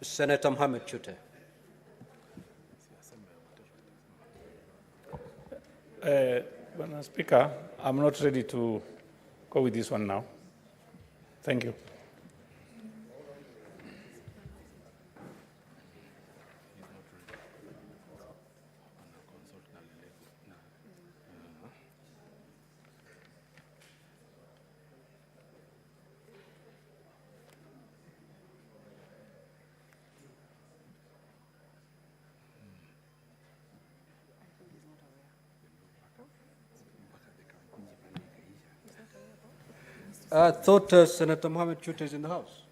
Senator Mohammed Chute. Madam Speaker, I'm not ready to go with this one now. Thank you. I thought Senator Mohammed Chute is in the House.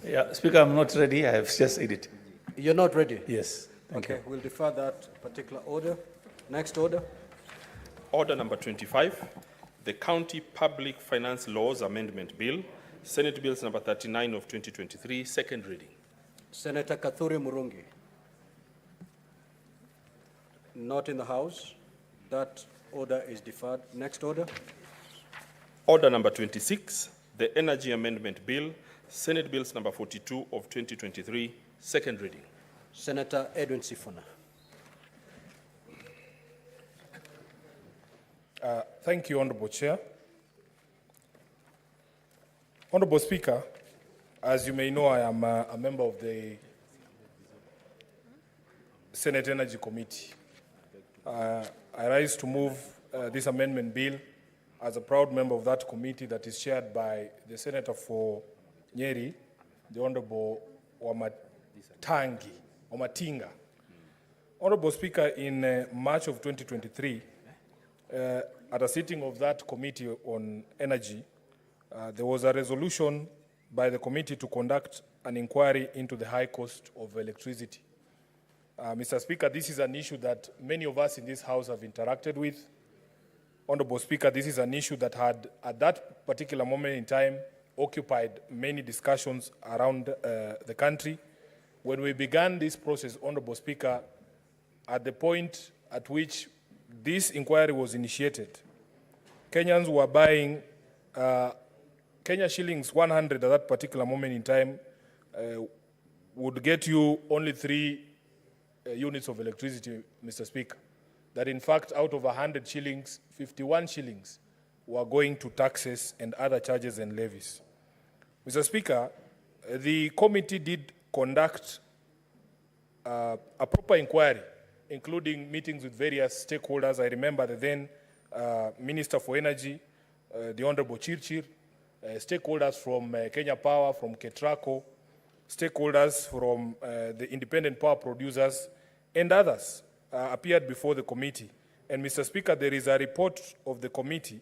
Yeah, Speaker, I'm not ready. I have just said it. You're not ready? Yes. Thank Okay, we'll defer that particular order. Next order. Order number 25, the County Public Finance Laws Amendment Bill, Senate Bills number 39 of 2023, second reading. Senator Kathuri Murungi. Not in the House. That order is deferred. Next order. Order number 26, the Energy Amendment Bill, Senate Bills number 42 of 2023, second reading. Senator Edwin Sifuna. Thank you, Honorable Chair. Honorable Speaker, as you may know, I am a member of the Senate Energy Committee. I rise to move this amendment bill as a proud member of that committee that is chaired by the Senator for Nyeri, the Honorable Matinga. Honorable Speaker, in March of 2023, at a sitting of that committee on energy, there was a resolution by the committee to conduct an inquiry into the high cost of electricity. Mr. Speaker, this is an issue that many of us in this House have interacted with. Honorable Speaker, this is an issue that had, at that particular moment in time, occupied many discussions around the country. When we began this process, Honorable Speaker, at the point at which this inquiry was initiated, Kenyans were buying Kenya shillings 100 at that particular moment in time would get you only 3 units of electricity, Mr. Speaker. That in fact, out of 100 shillings, 51 shillings were going to taxes and other charges and levies. Mr. Speaker, the committee did conduct a proper inquiry, including meetings with various stakeholders. I remember the then Minister for Energy, the Honorable Chirchir, stakeholders from Kenya Power, from Ketraco, stakeholders from the independent power producers, and others appeared before the committee. And Mr. Speaker, there is a report of the committee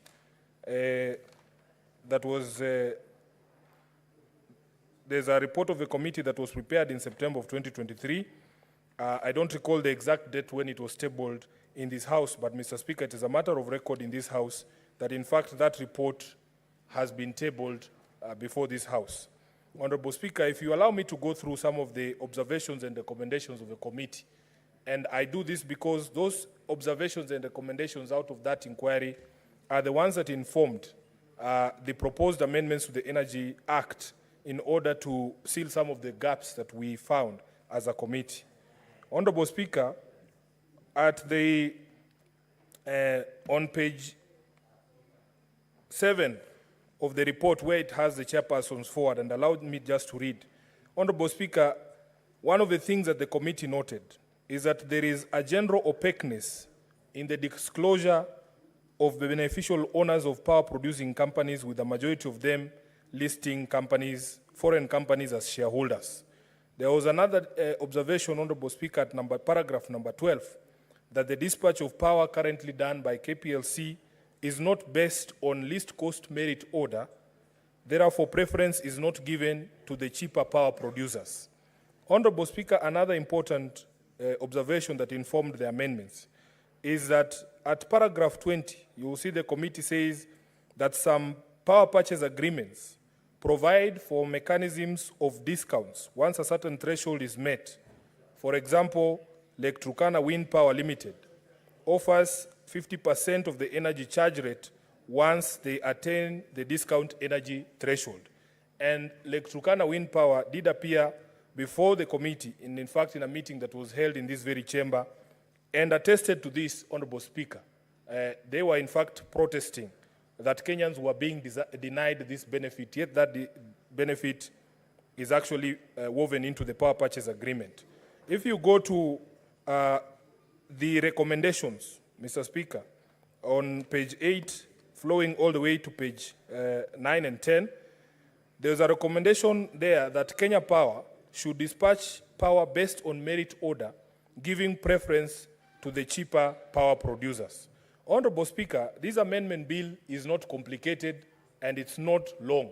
that was, there's a report of the committee that was prepared in September of 2023. I don't recall the exact date when it was tabled in this House, but Mr. Speaker, it is a matter of record in this House that in fact that report has been tabled before this House. Honorable Speaker, if you allow me to go through some of the observations and recommendations of the committee, and I do this because those observations and recommendations out of that inquiry are the ones that informed the proposed amendments to the Energy Act in order to seal some of the gaps that we found as a committee. Honorable Speaker, at the, on page 7 of the report where it has the chairpersons forward, and allowed me just to read. Honorable Speaker, one of the things that the committee noted is that there is a general opaqueness in the disclosure of the beneficial owners of power producing companies, with the majority of them listing companies, foreign companies, as shareholders. There was another observation, Honorable Speaker, at paragraph number 12, that the dispatch of power currently done by KPLC is not based on least cost merit order. Therefore, preference is not given to the cheaper power producers. Honorable Speaker, another important observation that informed the amendments is that at paragraph 20, you will see the committee says that some power purchase agreements provide for mechanisms of discounts once a certain threshold is met. For example, Lake Turkana Wind Power Limited offers 50% of the energy charge rate once they attain the discount energy threshold. And Lake Turkana Wind Power did appear before the committee, in fact, in a meeting that was held in this very chamber, and attested to this, Honorable Speaker. They were, in fact, protesting that Kenyans were being denied this benefit, yet that the benefit is actually woven into the power purchase agreement. If you go to the recommendations, Mr. Speaker, on page 8, flowing all the way to page 9 and 10, there's a recommendation there that Kenya Power should dispatch power based on merit order, giving preference to the cheaper power producers. Honorable Speaker, this amendment bill is not complicated and it's not long.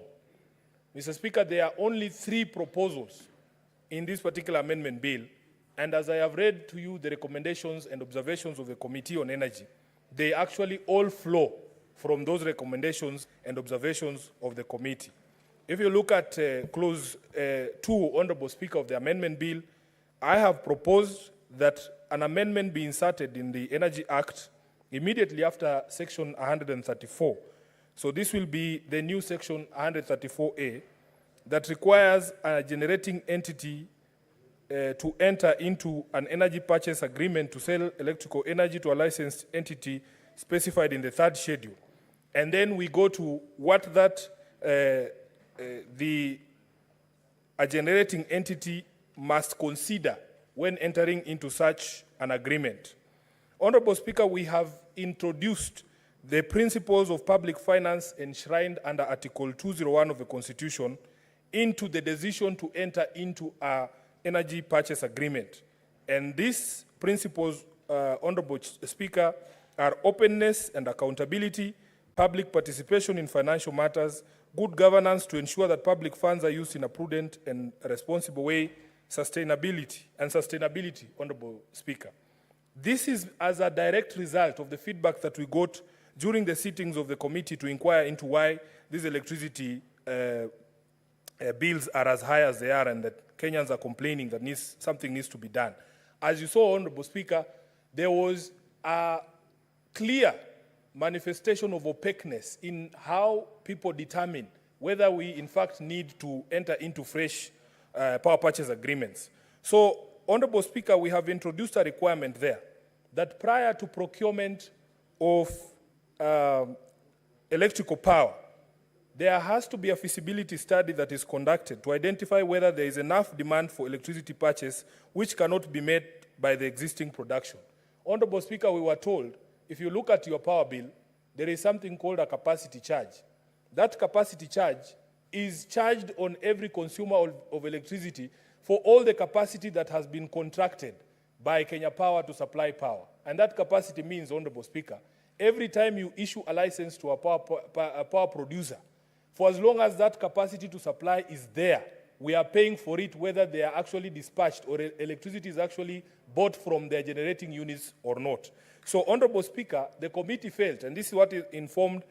Mr. Speaker, there are only 3 proposals in this particular amendment bill, and as I have read to you the recommendations and observations of the Committee on Energy, they actually all flow from those recommendations and observations of the committee. If you look at clause 2, Honorable Speaker, of the amendment bill, I have proposed that an amendment be inserted in the Energy Act immediately after section 134. So this will be the new section 134A that requires a generating entity to enter into an energy purchase agreement to sell electrical energy to a licensed entity specified in the 3rd schedule. And then we go to what that a generating entity must consider when entering into such an agreement. Honorable Speaker, we have introduced the principles of public finance enshrined under Article 201 of the Constitution into the decision to enter into an energy purchase agreement. And these principles, Honorable Speaker, are openness and accountability, public participation in financial matters, good governance to ensure that public funds are used in a prudent and responsible way, sustainability, Honorable Speaker. This is as a direct result of the feedback that we got during the sittings of the committee to inquire into why these electricity bills are as high as they are and that Kenyans are complaining that something needs to be done. As you saw, Honorable Speaker, there was a clear manifestation of opaqueness in how people determine whether we in fact need to enter into fresh power purchase agreements. So, Honorable Speaker, we have introduced a requirement there that prior to procurement of electrical power, there has to be a feasibility study that is conducted to identify whether there is enough demand for electricity purchase which cannot be met by the existing production. Honorable Speaker, we were told, if you look at your power bill, there is something called a capacity charge. That capacity charge is charged on every consumer of electricity for all the capacity that has been contracted by Kenya Power to supply power. And that capacity means, Honorable Speaker, every time you issue a license to a power producer, for as long as that capacity to supply is there, we are paying for it whether they are actually dispatched or electricity is actually bought from their generating units or not. So, Honorable Speaker, the committee felt, and this is what informed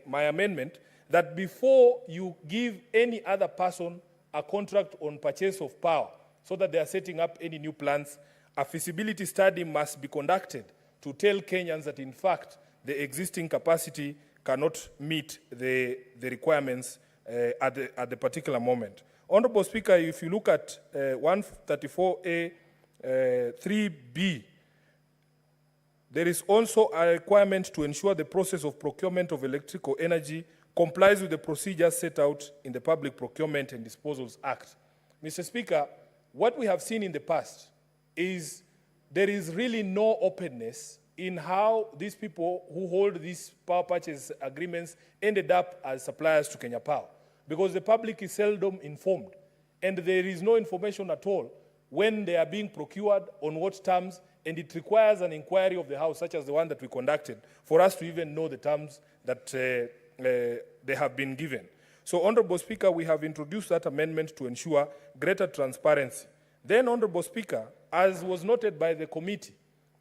my amendment, that before you give any other person a contract on purchase of power so that they are setting up any new plants, a feasibility study must be conducted to tell Kenyans that, in fact, the existing capacity cannot meet the requirements at the particular moment. Honorable Speaker, if you look at 134A 3B, there is also a requirement to ensure the process of procurement of electrical energy complies with the procedures set out in the Public Procurement and Disposals Act. Mr. Speaker, what we have seen in the past is there is really no openness in how these people who hold these power purchase agreements ended up as suppliers to Kenya Power, because the public is seldom informed, and there is no information at all when they are being procured, on what terms, and it requires an inquiry of the House, such as the one that we conducted, for us to even know the terms that they have been given. So, Honorable Speaker, we have introduced that amendment to ensure greater transparency. Then, Honorable Speaker, as was noted by the committee,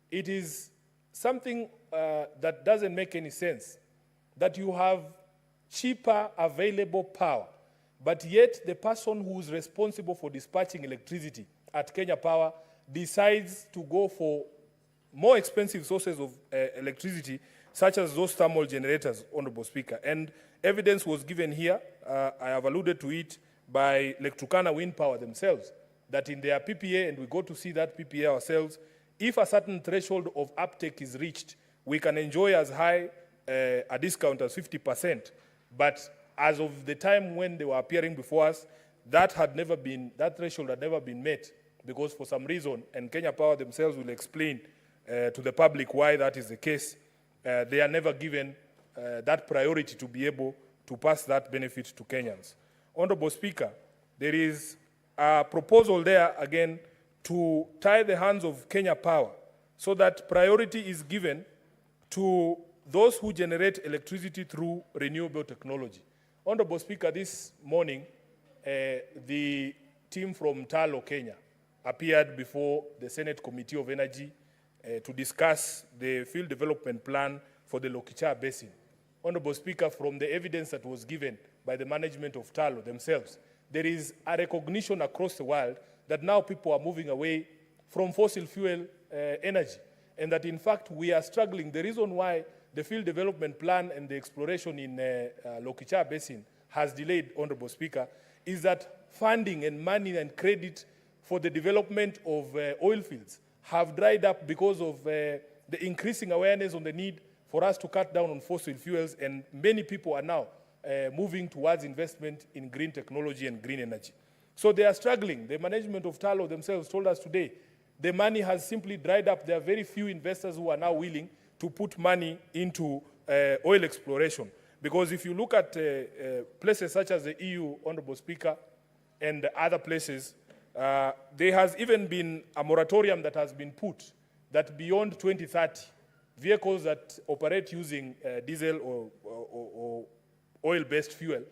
it is something that doesn't make any sense, that you have cheaper available power, but yet the person who is responsible for dispatching electricity at Kenya Power decides to go for more expensive sources of electricity, such as those thermal generators, Honorable Speaker. And evidence was given here, I have alluded to it, by Lake Turkana Wind Power themselves, that in their PPA, and we go to see that PPA ourselves, if a certain threshold of uptake is reached, we can enjoy as high a discount as 50%. But as of the time when they were appearing before us, that threshold had never been met, because for some reason, and Kenya Power themselves will explain to the public why that is the case, they are never given that priority to be able to pass that benefit to Kenyans. Honorable Speaker, there is a proposal there again to tie the hands of Kenya Power so that priority is given to those who generate electricity through renewable technology. Honorable Speaker, this morning, the team from Talo, Kenya, appeared before the Senate Committee of Energy to discuss the field development plan for the Lokichar Basin. Honorable Speaker, from the evidence that was given by the management of Talo themselves, there is a recognition across the world that now people are moving away from fossil fuel energy, and that in fact we are struggling. The reason why the field development plan and the exploration in Lokichar Basin has delayed, Honorable Speaker, is that funding and money and credit for the development of oil fields have dried up because of the increasing awareness on the need for us to cut down on fossil fuels, and many people are now moving towards investment in green technology and green energy. So they are struggling. The management of Talo themselves told us today the money has simply dried up. There are very few investors who are now willing to put money into oil exploration. Because if you look at places such as the EU, Honorable Speaker, and other places, there has even been a moratorium that has been put that beyond 2030, vehicles that operate using diesel or oil-based fuel,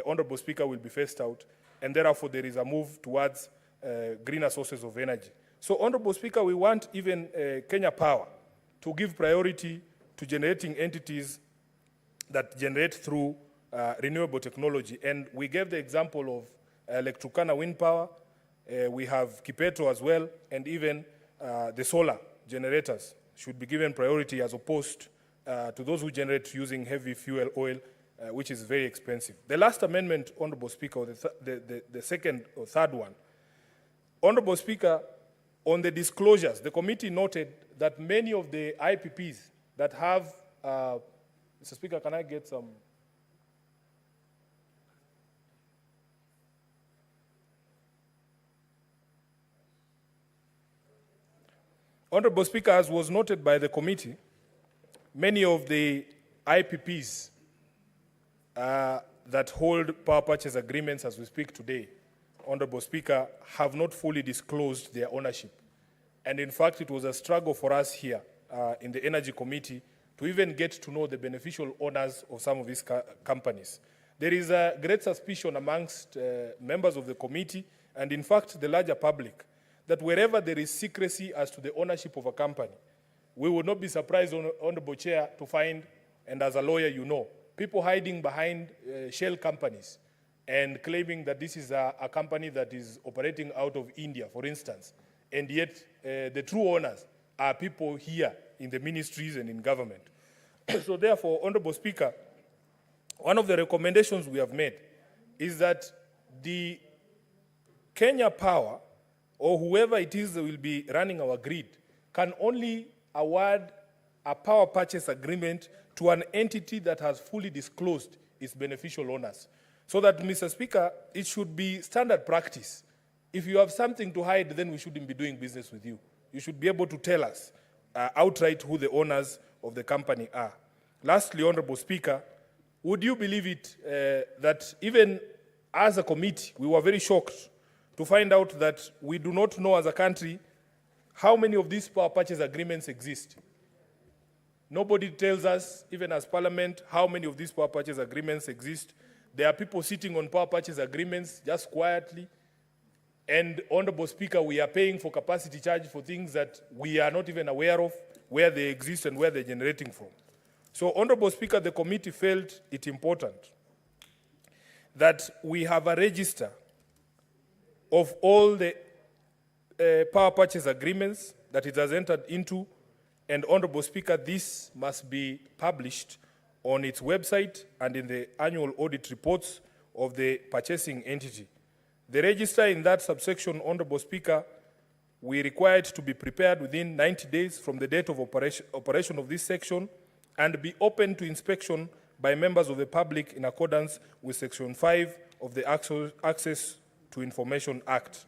Honorable Speaker, will be phased out, and therefore there is a move towards greener sources of energy. So, Honorable Speaker, we want even Kenya Power to give priority to generating entities that generate through renewable technology. And we gave the example of Lake Turkana Wind Power. We have Kipeto as well, and even the solar generators should be given priority as opposed to those who generate using heavy fuel oil, which is very expensive. The last amendment, Honorable Speaker, the second or third one, Honorable Speaker, on the disclosures, the committee noted that many of the IPPs that have, Mr. Speaker, can I get some? Honorable Speaker, as was noted by the committee, many of the IPPs that hold power purchase agreements as we speak today, Honorable Speaker, have not fully disclosed their ownership. And in fact, it was a struggle for us here in the Energy Committee to even get to know the beneficial owners of some of these companies. There is a great suspicion amongst members of the committee, and in fact, the larger public, that wherever there is secrecy as to the ownership of a company, we would not be surprised, Honorable Chair, to find, and as a lawyer you know, people hiding behind shell companies and claiming that this is a company that is operating out of India, for instance, and yet the true owners are people here in the ministries and in government. So therefore, Honorable Speaker, one of the recommendations we have made is that the Kenya Power, or whoever it is that will be running our grid, can only award a power purchase agreement to an entity that has fully disclosed its beneficial owners. So that, Mr. Speaker, it should be standard practice. If you have something to hide, then we shouldn't be doing business with you. You should be able to tell us outright who the owners of the company are. Lastly, Honorable Speaker, would you believe it that even as a committee, we were very shocked to find out that we do not know as a country how many of these power purchase agreements exist. Nobody tells us, even as Parliament, how many of these power purchase agreements exist. There are people sitting on power purchase agreements just quietly. And, Honorable Speaker, we are paying for capacity charge for things that we are not even aware of, where they exist and where they're generating from. So, Honorable Speaker, the committee felt it important that we have a register of all the power purchase agreements that it has entered into, And Honorable Speaker, this must be published on its website and in the annual audit reports of the purchasing entity. The register in that subsection, Honorable Speaker, we require it to be prepared within 90 days from the date of operation of this section and be open to inspection by members of the public in accordance with Section 5 of the Access to Information Act.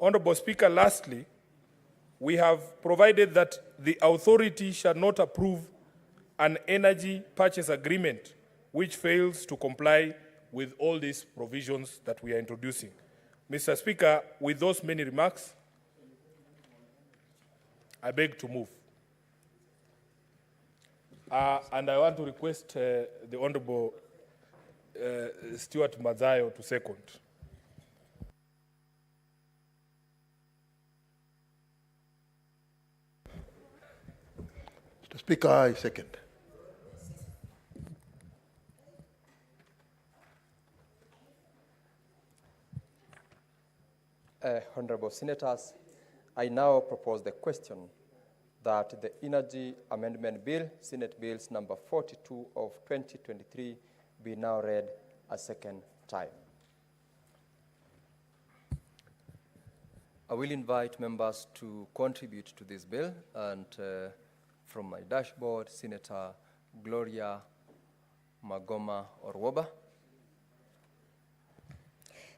Honorable Speaker, lastly, we have provided that the authority shall not approve an energy purchase agreement which fails to comply with all these provisions that we are introducing. Mr. Speaker, with those many remarks, I beg to move. And I want to request the Honorable Stuart Mazayo to second. Mr. Speaker, I second. Honorable Senators, I now propose the question that the Energy Amendment Bill, Senate Bills number 42 of 2023, be now read a second time. I will invite members to contribute to this bill, and from my dashboard, Senator Gloria Magoma Orwoba.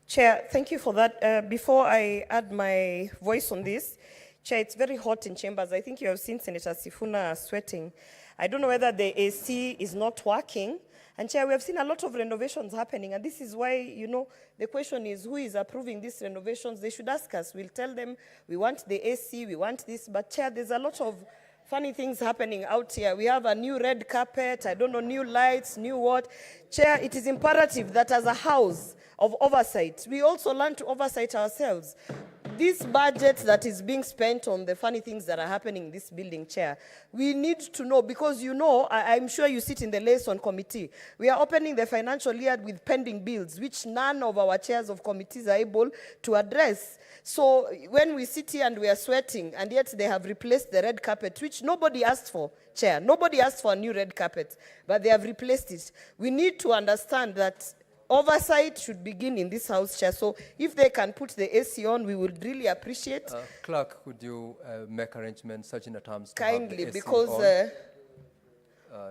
Chair, thank you for that. Before I add my voice on this, Chair, it's very hot in chambers. I think you have seen Senator Sifuna sweating. I don't know whether the AC is not working. And Chair, we have seen a lot of renovations happening. And this is why, you know, the question is who is approving these renovations? They should ask us. We'll tell them we want the AC, we want this. But Chair, there's a lot of funny things happening out here. We have a new red carpet, I don't know, new lights, new what. Chair, it is imperative that as a house of oversight, we also learn to oversight ourselves. This budget that is being spent on the funny things that are happening in this building, Chair, we need to know, because you know, I'm sure you sit in the liaison committee. We are opening the financial year with pending bills, which none of our chairs of committees are able to address. So when we sit here and we are sweating, and yet they have replaced the red carpet, which nobody asked for, Chair. Nobody asked for a new red carpet, but they have replaced it. We need to understand that oversight should begin in this house, Chair. So if they can put the AC on, we would really appreciate. Clerk, could you make arrangements such in terms to kindly, have the AC because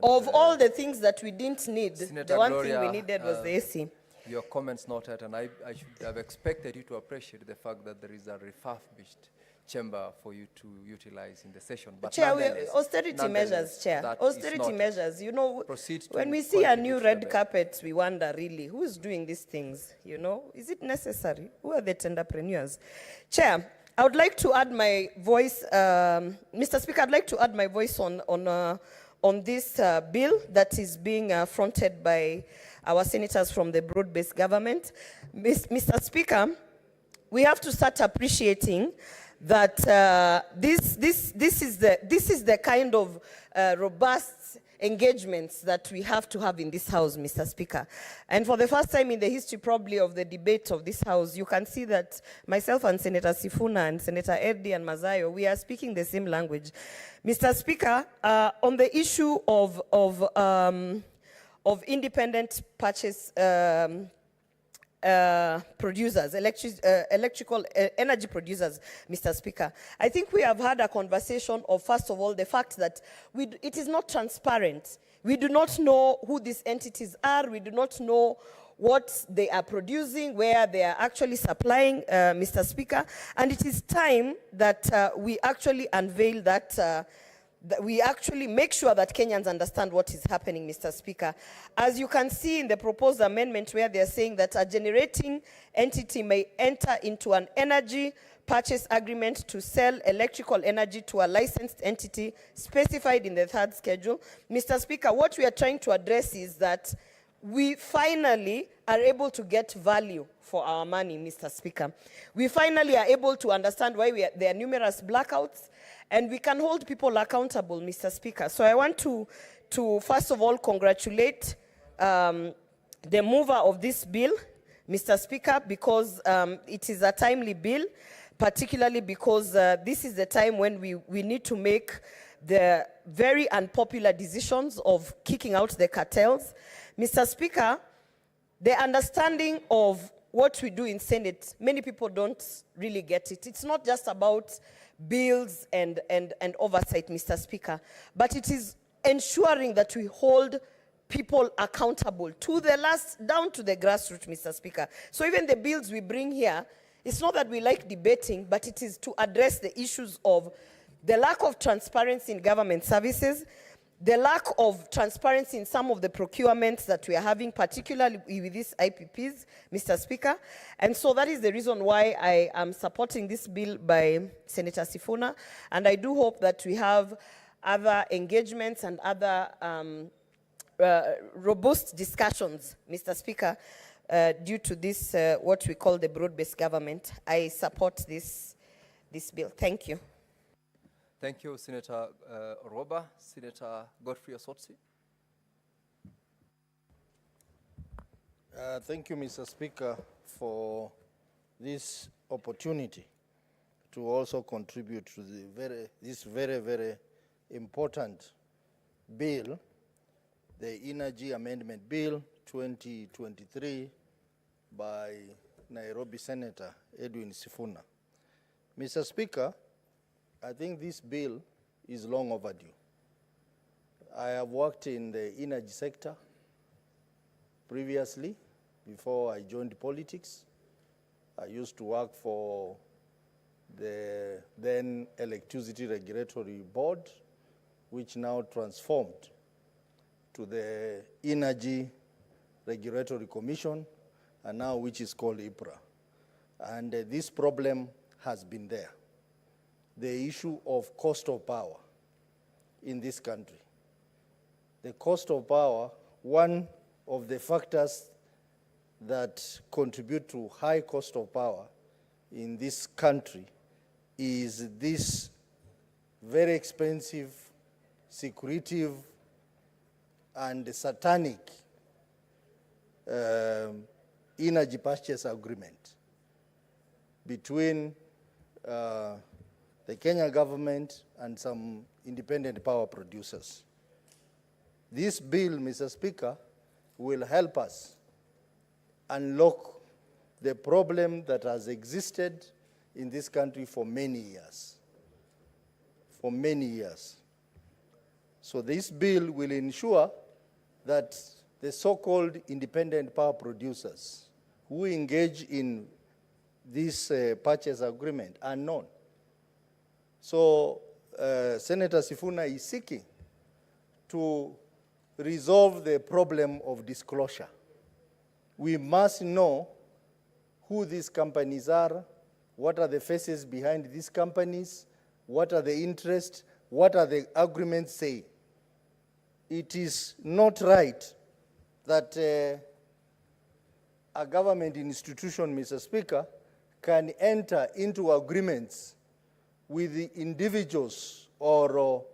of all the things that we didn't need, Senator the one Gloria, thing we needed was the AC. Your comments noted, and I should have expected you to appreciate the fact that there is a refurbished chamber for you to utilize in the session. But Chair, austerity measures, Chair. Austerity measures. You know, when we see a new red carpet, we wonder really, who is doing these things? You know, is it necessary? Who are the tenderpreneurs? Chair, I would like to add my voice, Mr. Speaker, I'd like to add my voice on this bill that is being fronted by our senators from the broad-based government. Mr. Speaker, we have to start appreciating that this is the kind of robust engagements that we have to have in this house, Mr. Speaker. And for the first time in the history probably of the debate of this house, you can see that myself and Senator Sifuna and Senator Eddy and Mazayo, we are speaking the same language. Mr. Speaker, on the issue of independent purchase producers, electrical energy producers, Mr. Speaker. I think we have had a conversation of, first of all, the fact that it is not transparent. We do not know who these entities are. We do not know what they are producing, where they are actually supplying, Mr. Speaker. And it is time that we actually unveil that we actually make sure that Kenyans understand what is happening, Mr. Speaker. As you can see in the proposed amendment where they're saying that a generating entity may enter into an energy purchase agreement to sell electrical energy to a licensed entity specified in the third schedule. Mr. Speaker, what we are trying to address is that we finally are able to get value for our money, Mr. Speaker. We finally are able to understand why there are numerous blackouts, and we can hold people accountable, Mr. Speaker. So I want to first of all congratulate the mover of this bill, Mr. Speaker, because it is a timely bill, particularly because this is the time when we need to make the very unpopular decisions of kicking out the cartels. Mr. Speaker, the understanding of what we do in Senate, many people don't really get it. It's not just about bills and oversight, Mr. Speaker, but it is ensuring that we hold people accountable to the last, down to the grassroots, Mr. Speaker. So even the bills we bring here, it's not that we like debating, but it is to address the issues of the lack of transparency in government services, the lack of transparency in some of the procurements that we are having, particularly with these IPPs, Mr. Speaker. And so that is the reason why I am supporting this bill by Senator Sifuna. And I do hope that we have other engagements and other robust discussions, Mr. Speaker, due to this, what we call the broad-based government. I support this bill. Thank you. Thank you, Senator Roba. Senator Godfrey Osotsi. Thank you, Mr. Speaker, for this opportunity to also contribute to this very important bill, the Energy Amendment Bill 2023 by Nairobi Senator Edwin Sifuna. Mr. Speaker, I think this bill is long overdue. I have worked in the energy sector previously, before I joined politics. I used to work for the then Electricity Regulatory Board, which now transformed to the Energy Regulatory Commission, and now which is called IPRA. And this problem has been there. The issue of cost of power in this country. The cost of power, one of the factors that contribute to high cost of power in this country is this very expensive, secretive, and satanic energy purchase agreement between the Kenya government and some independent power producers. This bill, Mr. Speaker, will help us unlock the problem that has existed in this country for many years. For many years. So this bill will ensure that the so-called independent power producers who engage in this purchase agreement are known. So Senator Sifuna is seeking to resolve the problem of disclosure. We must know who these companies are, what are the faces behind these companies, what are the interests, what are the agreements saying. It is not right that a government institution, Mr. Speaker, can enter into agreements with the individuals or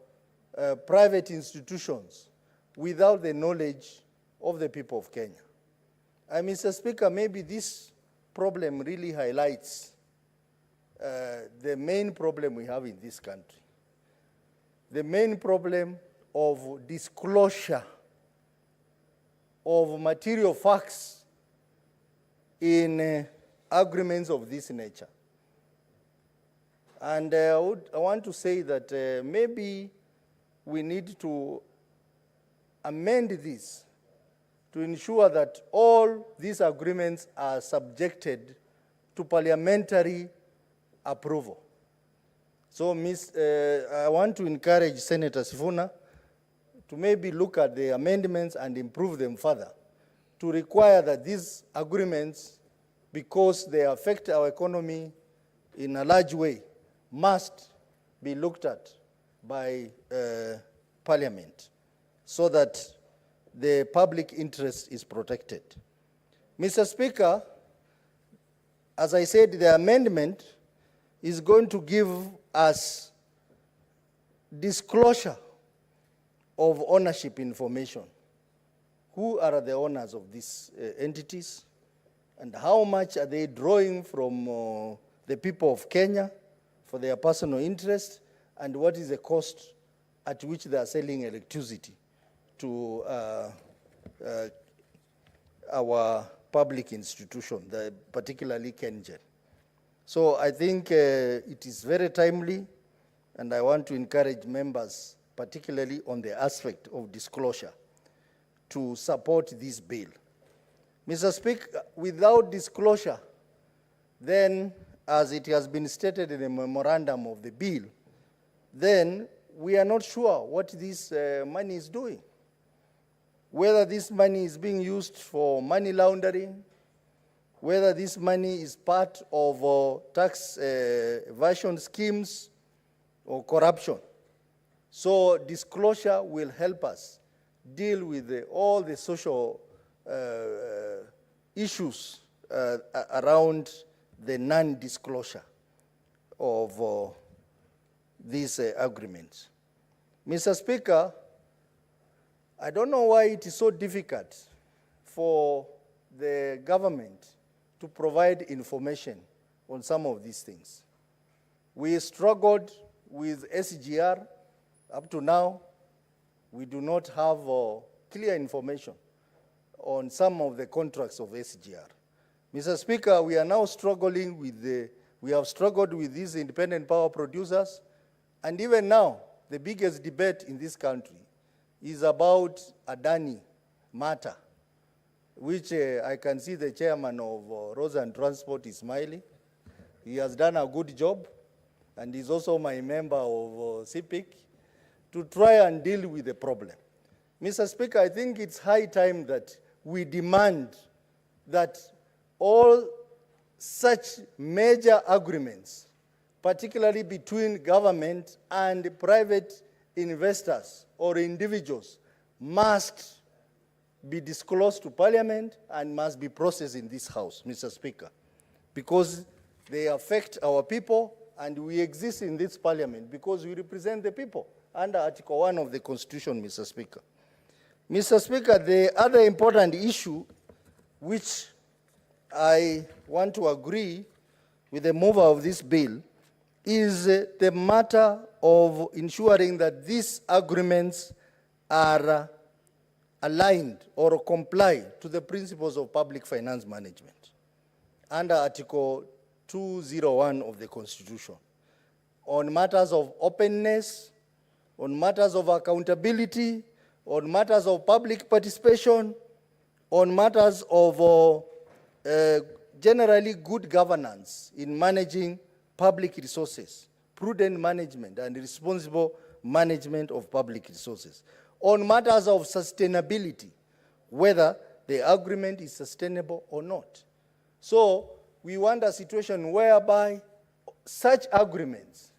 private institutions without the knowledge of the people of Kenya. And Mr. Speaker, maybe this problem really highlights the main problem we have in this country. The main problem of disclosure of material facts in agreements of this nature. And I want to say that maybe we need to amend this to ensure that all these agreements are subjected to parliamentary approval. So I want to encourage Senator Sifuna to maybe look at the amendments and improve them further, to require that these agreements, because they affect our economy in a large way, must be looked at by Parliament so that the public interest is protected. Mr. Speaker, as I said, the amendment is going to give us disclosure of ownership information. Who are the owners of these entities, and how much are they drawing from the people of Kenya for their personal interest, and what is the cost at which they are selling electricity to our public institution, particularly KenGen. So I think it is very timely, and I want to encourage members, particularly on the aspect of disclosure, to support this bill. Mr. Speaker, without disclosure, then, as it has been stated in the memorandum of the bill, then we are not sure what this money is doing. Whether this money is being used for money laundering, whether this money is part of tax evasion schemes or corruption. So disclosure will help us deal with all the social issues around the non-disclosure of these agreements. Mr. Speaker, I don't know why it is so difficult for the government to provide information on some of these things. We struggled with SGR up to now. We do not have clear information on some of the contracts of SGR. Mr. Speaker, we are now struggling with we have struggled with these independent power producers, and even now, the biggest debate in this country is about Adani matter, which I can see the chairman of Roads and Transport is smiling. He has done a good job, and he's also my member of CPIC, to try and deal with the problem. Mr. Speaker, I think it's high time that we demand that all such major agreements, particularly between government and private investors or individuals, must be disclosed to Parliament and must be processed in this House, Mr. Speaker, because they affect our people, and we exist in this Parliament because we represent the people under Article 1 of the Constitution, Mr. Speaker. Mr. Speaker, the other important issue which I want to agree with the mover of this bill is the matter of ensuring that these agreements are aligned or comply to the principles of public finance management under Article 201 of the Constitution on matters of openness, on matters of accountability, on matters of public participation, on matters of generally good governance in managing public resources, prudent management and responsible management of public resources, on matters of sustainability, whether the agreement is sustainable or not. So we want a situation whereby such agreements,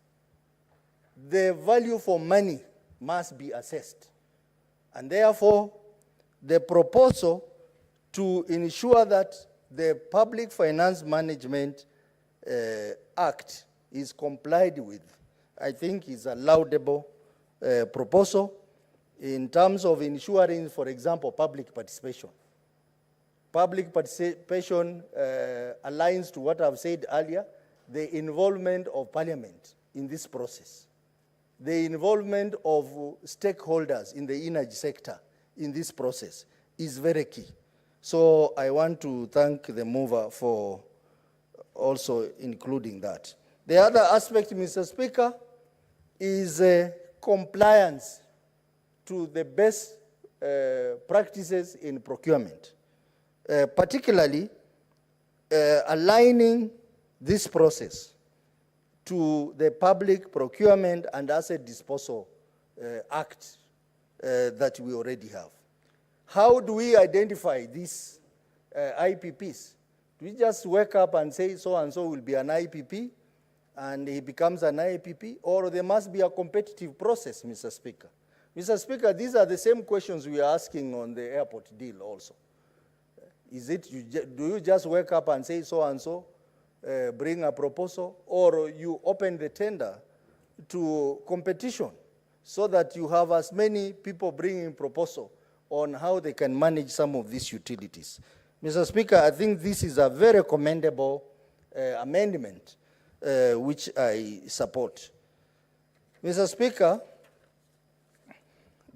the value for money must be assessed. And therefore, the proposal to ensure that the Public Finance Management Act is complied with, I think is a laudable proposal in terms of ensuring, for example, public participation. Public participation aligns to what I've said earlier, the involvement of Parliament in this process, the involvement of stakeholders in the energy sector in this process is very key. So I want to thank the mover for also including that. The other aspect, Mr. Speaker, is compliance to the best practices in procurement, particularly aligning this process to the Public Procurement and Asset Disposal Act that we already have. How do we identify these IPPs? Do we just wake up and say so-and-so will be an IPP and he becomes an IPP? Or there must be a competitive process, Mr. Speaker? Mr. Speaker, these are the same questions we are asking on the airport deal also. Is it, do you just wake up and say so-and-so, bring a proposal, or you open the tender to competition so that you have as many people bringing proposal on how they can manage some of these utilities? Mr. Speaker, I think this is a very commendable amendment which I support. Mr. Speaker,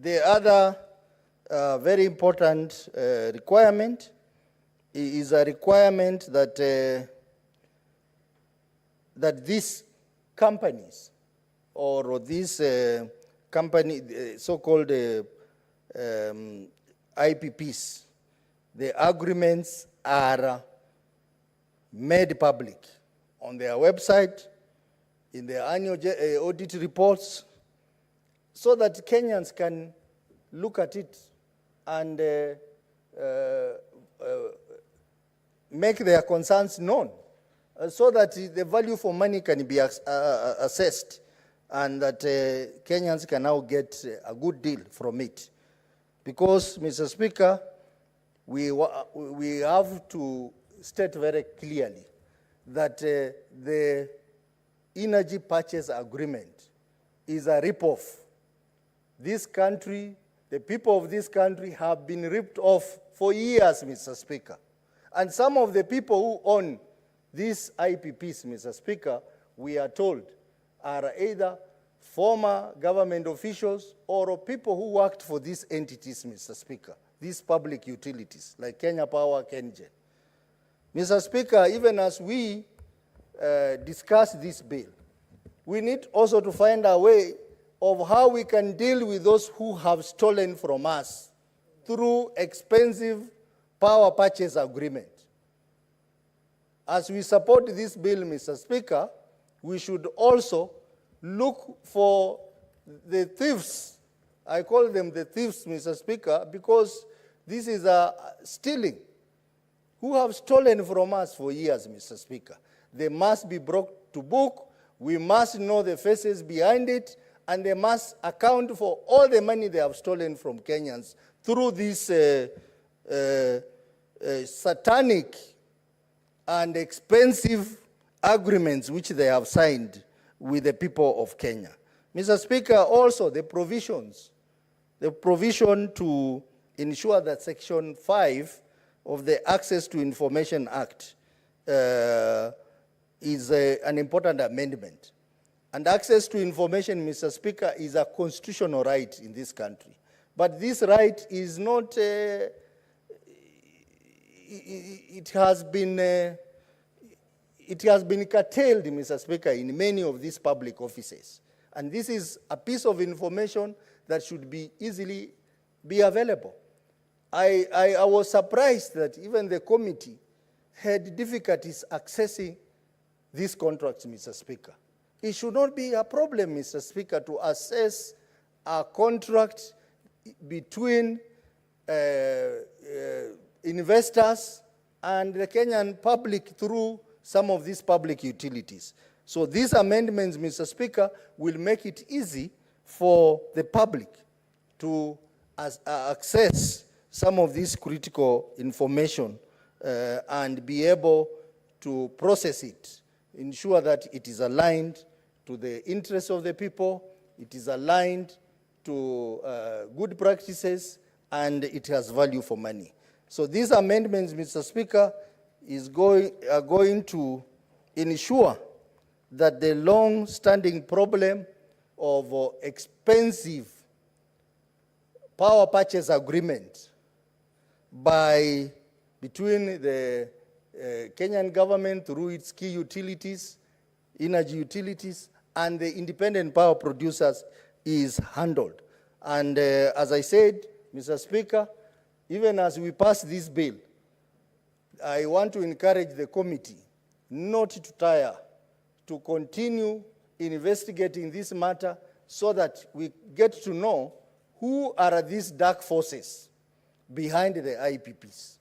The other very important requirement is a requirement that that these companies or these so-called IPPs, the agreements are made public on their website, in their annual audit reports, so that Kenyans can look at it and make their concerns known, so that the value for money can be assessed, and that Kenyans can now get a good deal from it. Because, Mr. Speaker, we have to state very clearly that the energy purchase agreement is a rip-off. This country, the people of this country have been ripped off for years, Mr. Speaker. And some of the people who own these IPPs, Mr. Speaker, we are told, are either former government officials or people who worked for these entities, Mr. Speaker, these public utilities, like Kenya Power, KenGen. Mr. Speaker, even as we discuss this bill, we need also to find a way of how we can deal with those who have stolen from us through expensive power purchase agreement. As we support this bill, Mr. Speaker, we should also look for the thieves. I call them the thieves, Mr. Speaker, because this is a stealing, who have stolen from us for years, Mr. Speaker. They must be brought to book. We must know the faces behind it, and they must account for all the money they have stolen from Kenyans through these satanic and expensive agreements which they have signed with the people of Kenya. Mr. Speaker, also the provision to ensure that Section 5 of the Access to Information Act is an important amendment. And access to information, Mr. Speaker, is a constitutional right in this country. But this right is not, it has been curtailed, Mr. Speaker, in many of these public offices. And this is a piece of information that should be easily be available. I was surprised that even the committee had difficulties accessing these contracts, Mr. Speaker. It should not be a problem, Mr. Speaker, to assess a contract between investors and the Kenyan public through some of these public utilities. So these amendments, Mr. Speaker, will make it easy for the public to access some of this critical information and be able to process it, ensure that it is aligned to the interests of the people, it is aligned to good practices, and it has value for money. So these amendments, Mr. Speaker, are going to ensure that the long-standing problem of expensive power purchase agreement between the Kenyan government through its key utilities, energy utilities, and the independent power producers is handled. And as I said, Mr. Speaker, even as we pass this bill, I want to encourage the committee not to tire, to continue investigating this matter so that we get to know who are these dark forces behind the IPPs.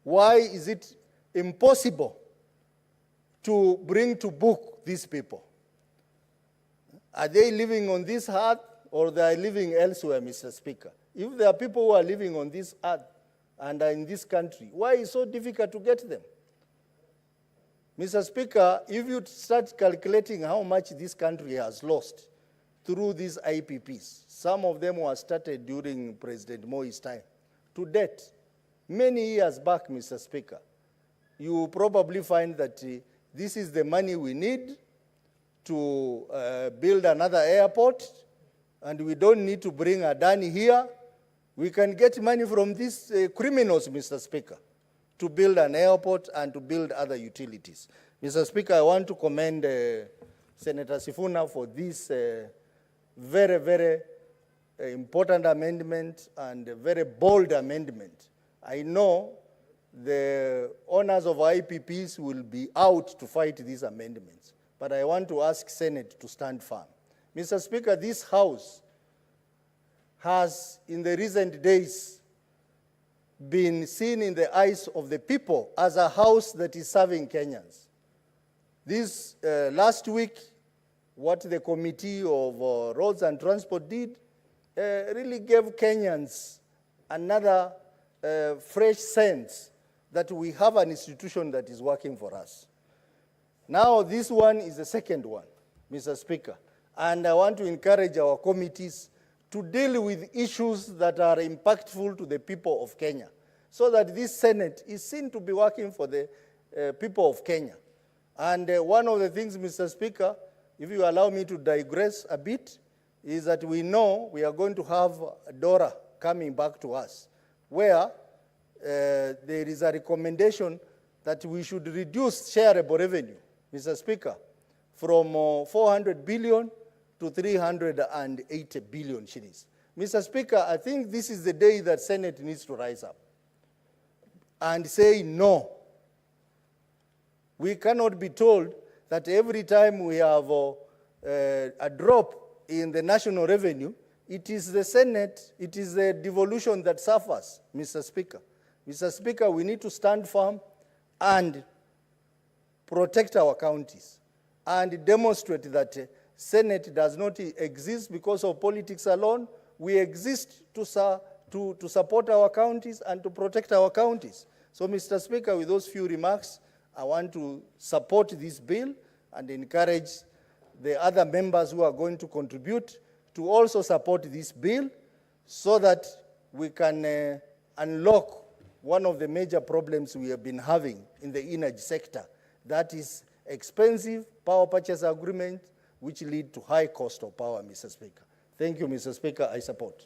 Why is it impossible to bring to book these people? Are they living on this earth or they are living elsewhere, Mr. Speaker? If there are people who are living on this earth and are in this country, why is it so difficult to get them? Mr. Speaker, if you start calculating how much this country has lost through these IPPs, some of them were started during President Moi's time, to date, many years back, Mr. Speaker, you will probably find that this is the money we need to build another airport, And we don't need to bring Adani here. We can get money from these criminals, Mr. Speaker, to build an airport and to build other utilities. Mr. Speaker, I want to commend Senator Sifuna for this very, very important amendment and a very bold amendment. I know the owners of IPPs will be out to fight these amendments, but I want to ask Senate to stand firm. Mr. Speaker, this House has, in the recent days, been seen in the eyes of the people as a house that is serving Kenyans. This last week, what the Committee of Roads and Transport did really gave Kenyans another fresh sense that we have an institution that is working for us. Now, this one is the second one, Mr. Speaker, and I want to encourage our committees to deal with issues that are impactful to the people of Kenya, so that this Senate is seen to be working for the people of Kenya. And one of the things, Mr. Speaker, if you allow me to digress a bit, is that we know we are going to have DORA coming back to us, where there is a recommendation that we should reduce shareable revenue, Mr. Speaker, from 400 billion to 380 billion shillings. Mr. Speaker, I think this is the day that Senate needs to rise up and say no. We cannot be told that every time we have a drop in the national revenue, it is the Senate, it is the devolution that suffers, Mr. Speaker. Mr. Speaker, we need to stand firm and protect our counties and demonstrate that Senate does not exist because of politics alone. We exist to support our counties and to protect our counties. So, Mr. Speaker, with those few remarks, I want to support this bill and encourage the other members who are going to contribute to also support this bill so that we can unlock one of the major problems we have been having in the energy sector. That is expensive power purchase agreements which lead to high cost of power, Mr. Speaker. Thank you, Mr. Speaker. I support.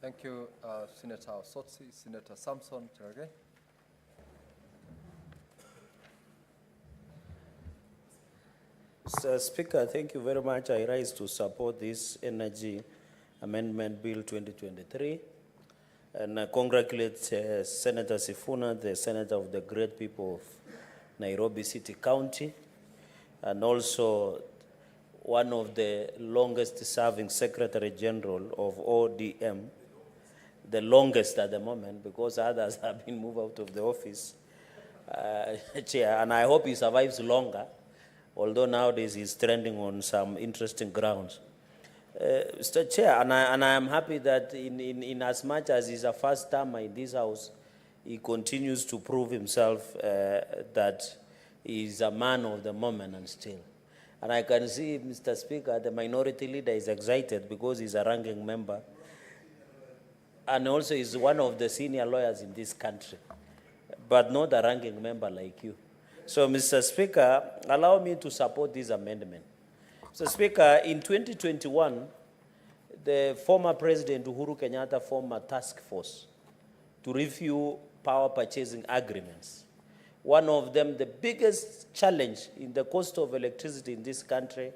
Thank you, Senator Sotsi. Senator Samson Cherage. Mr. Speaker, thank you very much. I rise to support this Energy Amendment Bill 2023. And I congratulate Senator Sifuna, the Senator of the great people of Nairobi City County, and also one of the longest serving Secretary General of ODM, the longest at the moment because others have been moved out of the office, Chair, and I hope he survives longer, although nowadays he's trending on some interesting grounds. Mr. Chair, and I am happy that in as much as he's a first timer in this House, he continues to prove himself that he's a man of the moment and still. And I can see, Mr. Speaker, the minority leader is excited because he's a ranking member and also is one of the senior lawyers in this country, but not a ranking member like you. So, Mr. Speaker, allow me to support this amendment. Mr. Speaker, in 2021, the former President Uhuru Kenyatta formed a task force to review power purchasing agreements. One of them, the biggest challenge in the cost of electricity in this country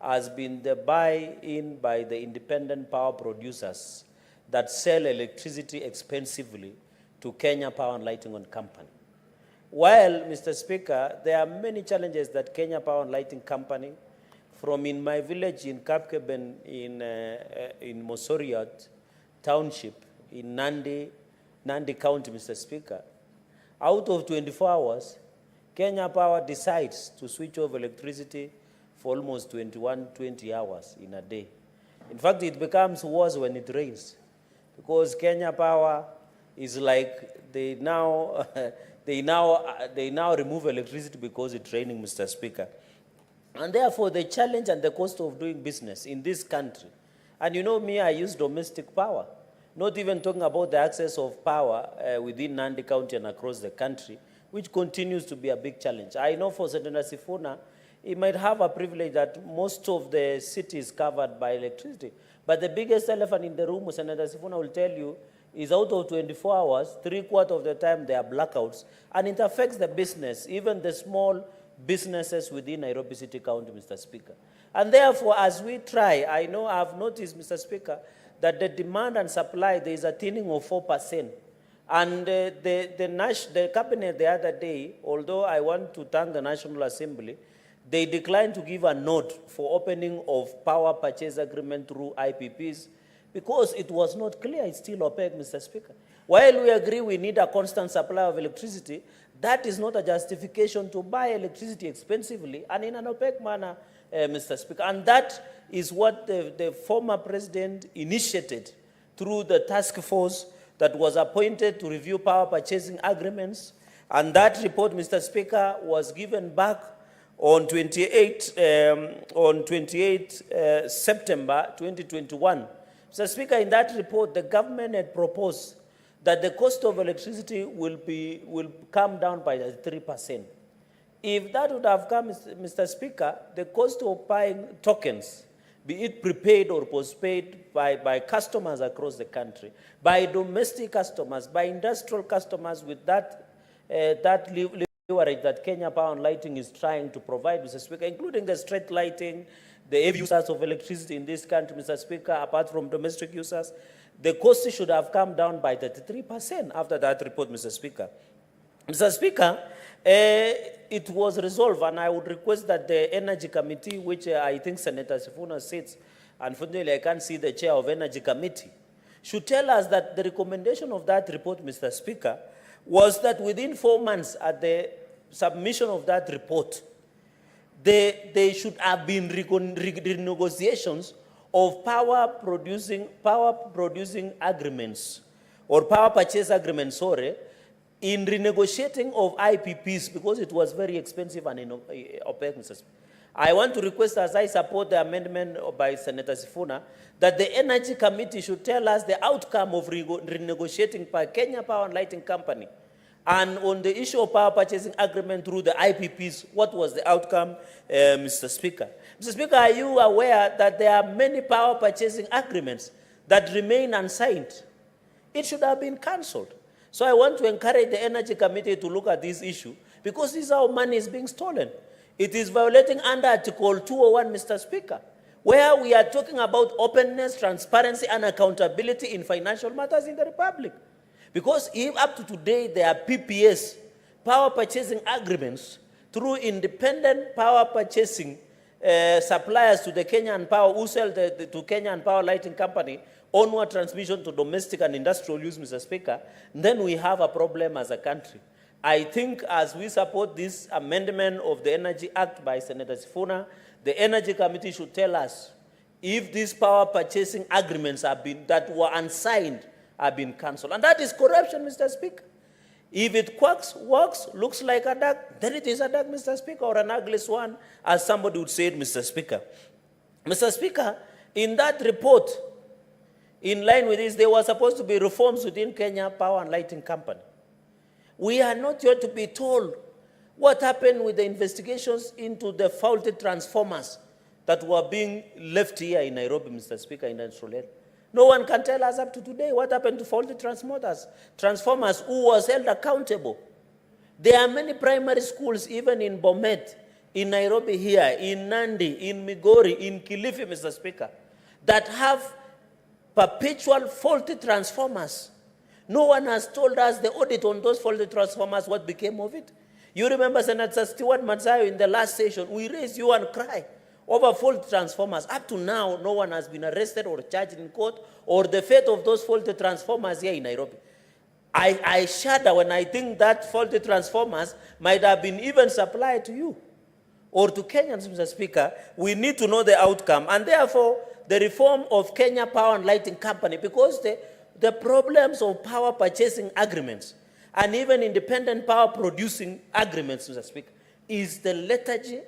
has been the buy-in by the independent power producers that sell electricity expensively to Kenya Power and Lighting Company. While, Mr. Speaker, there are many challenges that Kenya Power and Lighting Company, from in my village in Kapkeben in Mosoriot Township in Nandi County, Mr. Speaker, out of 24 hours, Kenya Power decides to switch off electricity for almost 20 hours in a day. In fact, it becomes worse when it rains, because Kenya Power is like they now remove electricity because it's raining, Mr. Speaker. And therefore, the challenge and the cost of doing business in this country, and you know me, I use domestic power, not even talking about the access of power within Nandi County and across the country, which continues to be a big challenge. I know for Senator Sifuna, he might have a privilege that most of the city is covered by electricity. But the biggest elephant in the room, Senator Sifuna will tell you, is out of 24 hours, 3/4 of the time there are blackouts, and it affects the business, even the small businesses within Nairobi City County, Mr. Speaker. And therefore, as we try, I know I've noticed, Mr. Speaker, that the demand and supply, there is a thinning of 4%. And the cabinet the other day, although I want to thank the National Assembly, they declined to give a note for opening of power purchase agreement through IPPs because it was not clear. It's still opaque, Mr. Speaker. While we agree we need a constant supply of electricity, that is not a justification to buy electricity expensively and in an opaque manner, Mr. Speaker. And that is what the former president initiated through the task force that was appointed to review power purchasing agreements. And that report, Mr. Speaker, was given back on 28 September 2021. Mr. Speaker, in that report, the government had proposed that the cost of electricity will come down by 3%. If that would have come, Mr. Speaker, the cost of buying tokens, be it prepaid or postpaid by customers across the country, by domestic customers, by industrial customers with that leverage that Kenya Power and Lighting is trying to provide, Mr. Speaker, including the street lighting, the heavy users of electricity in this country, Mr. Speaker, apart from domestic users, the cost should have come down by 33% after that report, Mr. Speaker. Mr. Speaker, it was resolved, and I would request that the Energy Committee, which I think Senator Sifuna sits, unfortunately I can't see the chair of Energy Committee, should tell us that the recommendation of that report, Mr. Speaker, was that within 4 months at the submission of that report, they should have been renegotiations of power producing agreements, or power purchase agreements, sorry, in renegotiating of IPPs because it was very expensive and opaque. I want to request, as I support the amendment by Senator Sifuna, that the Energy Committee should tell us the outcome of renegotiating by Kenya Power and Lighting Company. And on the issue of power purchasing agreement through the IPPs, what was the outcome, Mr. Speaker? Mr. Speaker, are you aware that there are many power purchasing agreements that remain unsigned? It should have been cancelled. So I want to encourage the Energy Committee to look at this issue because this is how money is being stolen. It is violating under Article 201, Mr. Speaker, where we are talking about openness, transparency, and accountability in financial matters in the Republic. Because if up to today there are PPAs, power purchasing agreements, through independent power purchasing suppliers to the Kenyan Power, who sell to Kenyan Power Lighting Company, onward transmission to domestic and industrial use, Mr. Speaker, then we have a problem as a country. I think as we support this amendment of the Energy Act by Senator Sifuna, the Energy Committee should tell us if these power purchasing agreements that were unsigned have been cancelled. And that is corruption, Mr. Speaker. If it works, looks like a duck, then it is a duck, Mr. Speaker, or an ugly swan, as somebody would say it, Mr. Speaker. Mr. Speaker, in that report, in line with this, there were supposed to be reforms within Kenya Power and Lighting Company. We are not yet to be told what happened with the investigations into the faulty transformers that were being left here in Nairobi, Mr. Speaker, in Industrial. No one can tell us up to today what happened to faulty transformers who was held accountable. There are many primary schools, even in Bomet, in Nairobi here, in Nandi, in Migori, in Kilifi, Mr. Speaker, that have perpetual faulty transformers. No one has told us the audit on those faulty transformers, what became of it. You remember Senator Stewart Matsayo in the last session, we raised you and cry over faulty transformers. Up to now, no one has been arrested or charged in court, or the fate of those faulty transformers here in Nairobi. I shudder when I think that faulty transformers might have been even supplied to you or to Kenyans, Mr. Speaker. We need to know the outcome, and therefore the reform of Kenya Power and Lighting Company, because the problems of power purchasing agreements and even independent power producing agreements, Mr. Speaker, is the lethargy,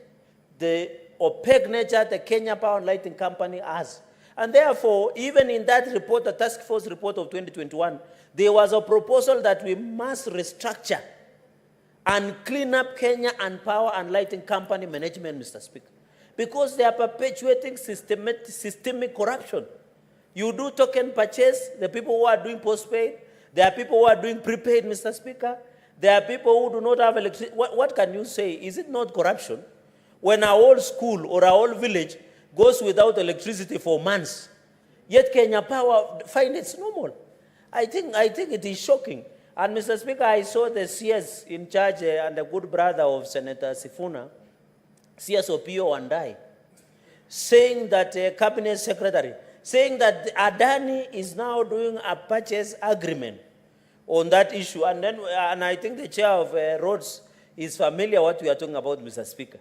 the opaque nature the Kenya Power and Lighting Company has. And therefore, even in that report, the task force report of 2021, there was a proposal that we must restructure and clean up Kenya and Power and Lighting Company management, Mr. Speaker, because they are perpetuating systemic corruption. You do token purchase, the people who are doing postpaid, there are people who are doing prepaid, Mr. Speaker. There are people who do not have electricity. What can you say? Is it not corruption? When our whole school or our whole village goes without electricity for months, yet Kenya Power find it's normal. I think it is shocking. And Mr. Speaker, I saw the CS in charge and the good brother of Senator Sifuna, CS Opio Wandai, saying that cabinet secretary, saying that Adani is now doing a purchase agreement on that issue. And I think the chair of roads is familiar what we are talking about, Mr. Speaker.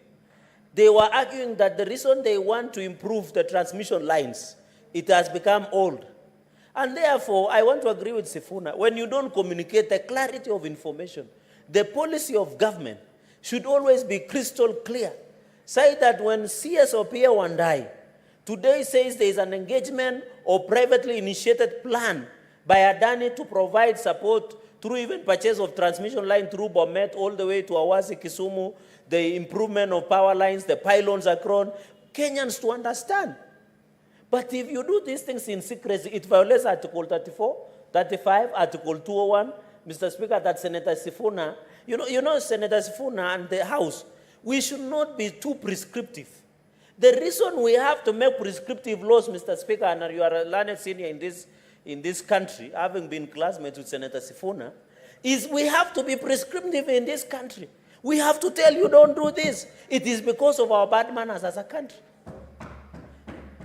They were arguing that the reason they want to improve the transmission lines, it has become old. And therefore, I want to agree with Sifuna. When you don't communicate the clarity of information, the policy of government should always be crystal clear. Say that when CS Opia Wandai today says there is an engagement or privately initiated plan by Adani to provide support through even purchase of transmission line through Bomet all the way to Awasi, Kisumu, the improvement of power lines, the pylons across, Kenyans to understand. But if you do these things in secrecy, it violates Article 34, 35, Article 201, Mr. Speaker, that Senator Sifuna, you know Senator Sifuna and the House, we should not be too prescriptive. The reason we have to make prescriptive laws, Mr. Speaker, and you are a learned senior in this country, having been classmates with Senator Sifuna, is we have to be prescriptive in this country. We have to tell you don't do this. It is because of our bad manners as a country.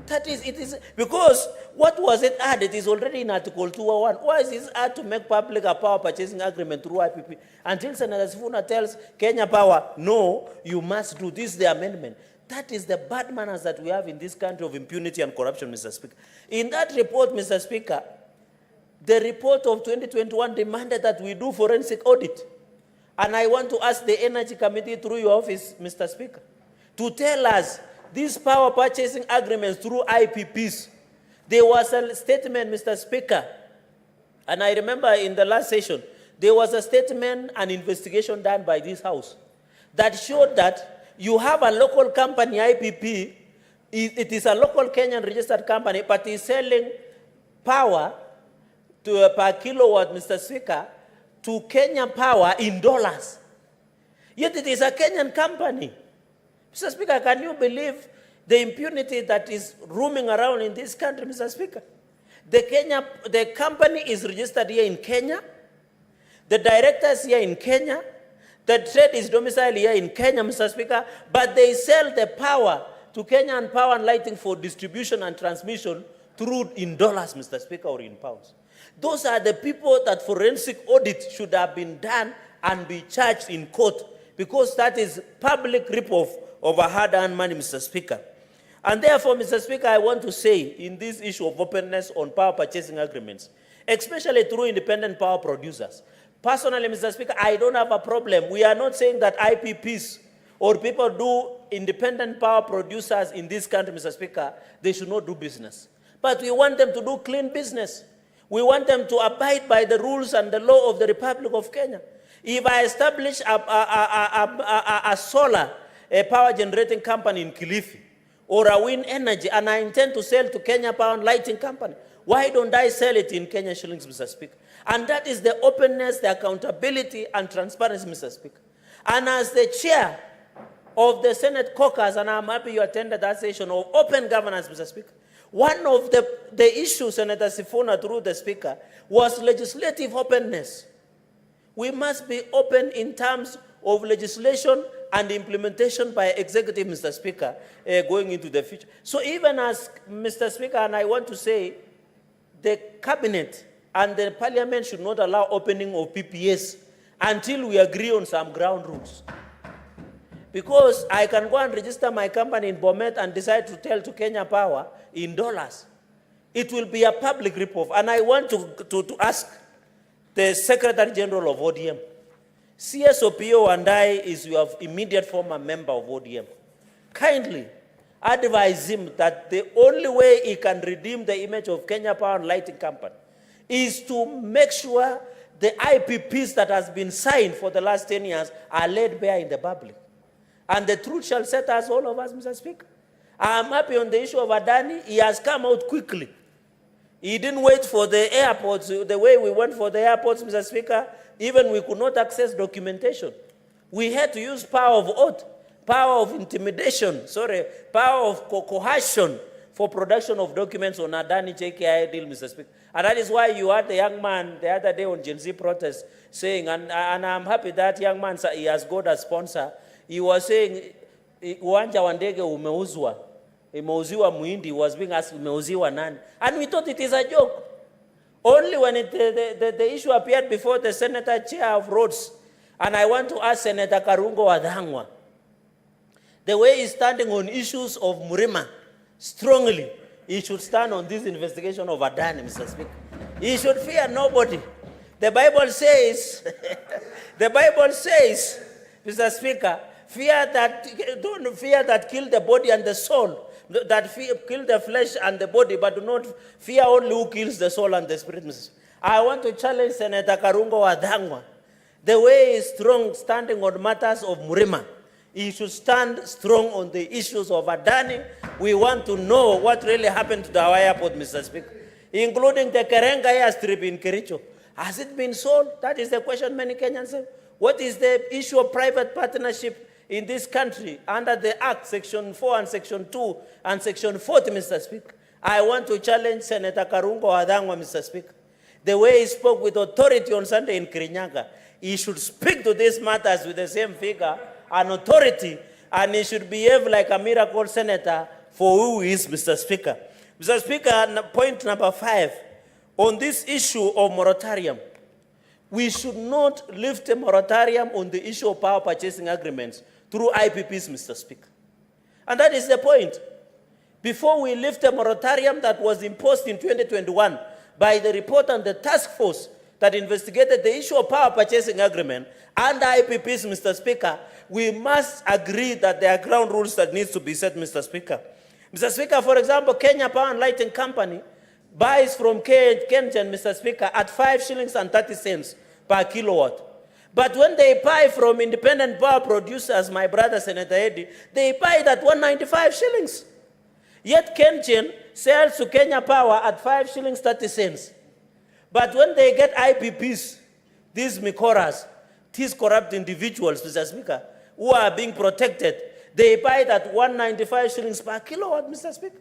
That is, it is, because what was it added? It is already in Article 201. Why is it added to make public a power purchasing agreement through IPP? Until Senator Sifuna tells Kenya Power, no, you must do this, the amendment. That is the bad manners that we have in this country of impunity and corruption, Mr. Speaker. In that report, Mr. Speaker, the report of 2021 demanded that we do forensic audit. And I want to ask the Energy Committee through your office, Mr. Speaker, to tell us these power purchasing agreements through IPPs. There was a statement, Mr. Speaker, and I remember in the last session, there was a statement, an investigation done by this House that showed that you have a local company, IPP, it is a local Kenyan registered company, but is selling power to per kilowatt, Mr. Speaker, to Kenya Power in dollars. Yet it is a Kenyan company. Mr. Speaker, can you believe the impunity that is roaming around in this country, Mr. Speaker? The company is registered here in Kenya. The director is here in Kenya. The trade is domiciled here in Kenya, Mr. Speaker. But they sell the power to Kenyan Power and Lighting for distribution and transmission through in dollars, Mr. Speaker, or in pounds. Those are the people that forensic audit should have been done and be charged in court, because that is public rip-off of a hard-earned money, Mr. Speaker. And therefore, Mr. Speaker, I want to say in this issue of openness on power purchasing agreements, especially through independent power producers, personally, Mr. Speaker, I don't have a problem. We are not saying that IPPs or people do independent power producers in this country, Mr. Speaker, they should not do business. But we want them to do clean business. We want them to abide by the rules and the law of the Republic of Kenya. If I establish a solar power generating company in Kilifi, or a wind energy, and I intend to sell to Kenya Power and Lighting Company, why don't I sell it in Kenya shillings, Mr. Speaker? And that is the openness, the accountability, and transparency, Mr. Speaker. And as the chair of the Senate caucus, and I'm happy you attended that session of open governance, Mr. Speaker, one of the issues, Senator Sifuna, through the Speaker, was legislative openness. We must be open in terms of legislation and implementation by executive, Mr. Speaker, going into the future. So even as Mr. Speaker, and I want to say, the cabinet and the parliament should not allow opening of PPAs until we agree on some ground rules. Because I can go and register my company in Bomet and decide to tell to Kenya Power in dollars. It will be a public rip-off. And I want to ask the Secretary General of ODM, CSOPO and I is your immediate former member of ODM. Kindly advise him that the only way he can redeem the image of Kenya Power and Lighting Company is to make sure the IPPs that has been signed for the last 10 years are laid bare in the public. And the truth shall set us, all of us, Mr. Speaker. I'm happy on the issue of Adani. He has come out quickly. He didn't wait for the airports, the way we went for the airports, Mr. Speaker. Even we could not access documentation. We had to use power of oath, power of intimidation, power of coercion for production of documents on Adani JKI deal, Mr. Speaker. And that is why you had the young man the other day on Gen Z protest saying, and I'm happy that young man, he has got a sponsor. He was saying, uwanja wa ndege umeuzwa. Imeuziwa muhindi, was being asked, umeuziwa nani? And we thought it is a joke. Only when the issue appeared before the Senator Chair of Roads, and I want to ask Senator Karungo Wadhangwa, the way he's standing on issues of Murima, strongly, he should stand on this investigation of Adani, Mr. Speaker. He should fear nobody. The Bible says, the Bible says, Mr. Speaker, don't fear that kill the body and the soul, that kill the flesh and the body, but do not fear only who kills the soul and the spirit, Mr. Speaker. I want to challenge Senator Karungo Wadhangwa. The way he's strong standing on matters of Murima, he should stand strong on the issues of Adani. We want to know what really happened to the airport, Mr. Speaker, including the Kerenga airstrip in Kericho. Has it been sold? That is the question many Kenyans have. What is the issue of private partnership in this country under the Act, Section 4 and Section 2 and Section 40, Mr. Speaker? I want to challenge Senator Karungo Wadhangwa, Mr. Speaker. The way he spoke with authority on Sunday in Kirinyaga, he should speak to these matters with the same figure and authority, and he should behave like a miracle senator for who he is, Mr. Speaker. Mr. Speaker, point number 5, on this issue of moratorium, we should not lift a moratorium on the issue of power purchasing agreements through IPPs, Mr. Speaker. And that is the point. Before we lift a moratorium that was imposed in 2021 by the report on the task force that investigated the issue of power purchasing agreement and IPPs, Mr. Speaker, we must agree that there are ground rules that needs to be set, Mr. Speaker. Mr. Speaker, for example, Kenya Power and Lighting Company buys from KenGen, Mr. Speaker, at 5 shillings and 30 cents per kilowatt. But when they buy from independent power producers, my brother Senator Eddie, they buy it at 195 shillings. Yet KenGen sells to Kenya Power at 5 shillings 30 cents. But when they get IPPs, these Mikoras, these corrupt individuals, Mr. Speaker, who are being protected, they buy it at 195 shillings per kilowatt, Mr. Speaker.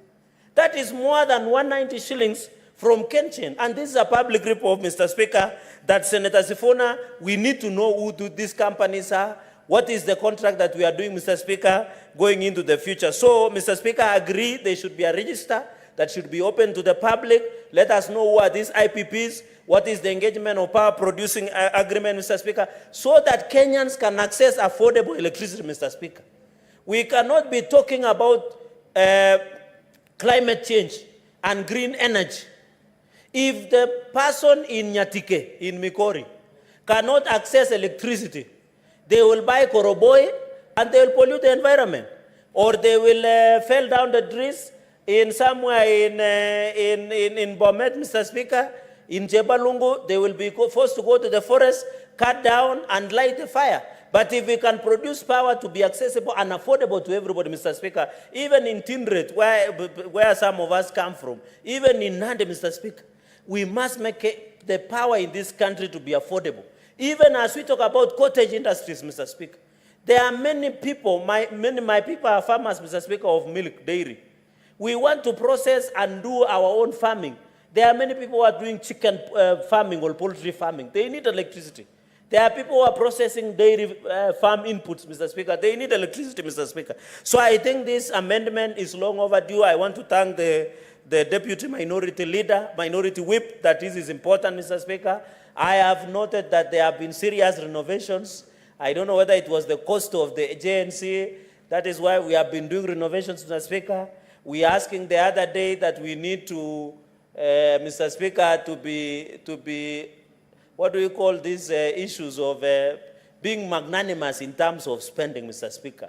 That is more than 190 shillings from KenGen. And this is a public report, Mr. Speaker, that Senator Sifuna, we need to know who these companies are, what is the contract that we are doing, Mr. Speaker, going into the future. So, Mr. Speaker, I agree there should be a register that should be open to the public. Let us know who are these IPPs, what is the engagement of power producing agreement, Mr. Speaker, so that Kenyans can access affordable electricity, Mr. Speaker. We cannot be talking about climate change and green energy if the person in Nyatike, in Mikori, cannot access electricity. They will buy Koroboi and they will pollute the environment. Or they will fell down the trees in somewhere in Bomet, Mr. Speaker, in Jebalungu. They will be forced to go to the forest, cut down and light the fire. But if we can produce power to be accessible and affordable to everybody, Mr. Speaker, even in Tindret, where some of us come from, even in Nandi, Mr. Speaker, we must make the power in this country to be affordable. Even as we talk about cottage industries, Mr. Speaker, there are many people, my people are farmers, Mr. Speaker, of milk, dairy. We want to process and do our own farming. There are many people who are doing chicken farming or poultry farming. They need electricity. There are people who are processing dairy farm inputs, Mr. Speaker. They need electricity, Mr. Speaker. So I think this amendment is long overdue. I want to thank the Deputy Minority Leader, Minority Whip, that this is important, Mr. Speaker. I have noted that there have been serious renovations. I don't know whether it was the cost of the JNC. That is why we have been doing renovations, Mr. Speaker. We are asking the other day that we need to, Mr. Speaker, to be, what do you call these issues of being magnanimous in terms of spending, Mr. Speaker.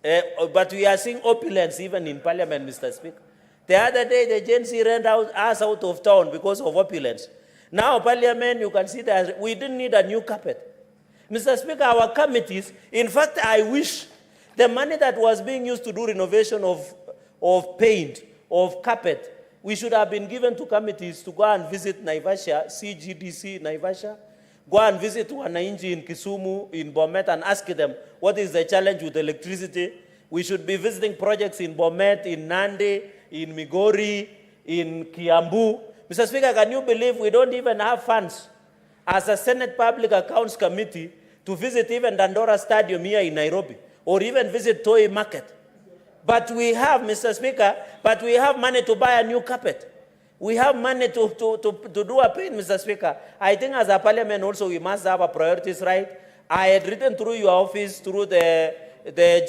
But we are seeing opulence even in Parliament, Mr. Speaker. The other day, the JNC ran us out of town because of opulence. Now, Parliament, you can see that we didn't need a new carpet. Mr. Speaker, our committees, in fact, I wish the money that was being used to do renovation of paint, of carpet, we should have been given to committees to go and visit Naivasha, CGDC Naivasha, go and visit Wananchi in Kisumu, in Bomet, and ask them what is the challenge with electricity. We should be visiting projects in Bomet, in Nandi, in Migori, in Kiambu. Mr. Speaker, can you believe we don't even have funds as a Senate Public Accounts Committee to visit even Dandora Stadium here in Nairobi, or even visit Toi Market? But we have, Mr. Speaker, but we have money to buy a new carpet. We have money to do a paint, Mr. Speaker. I think as a parliament also we must have a priorities, right? I had written through your office, through the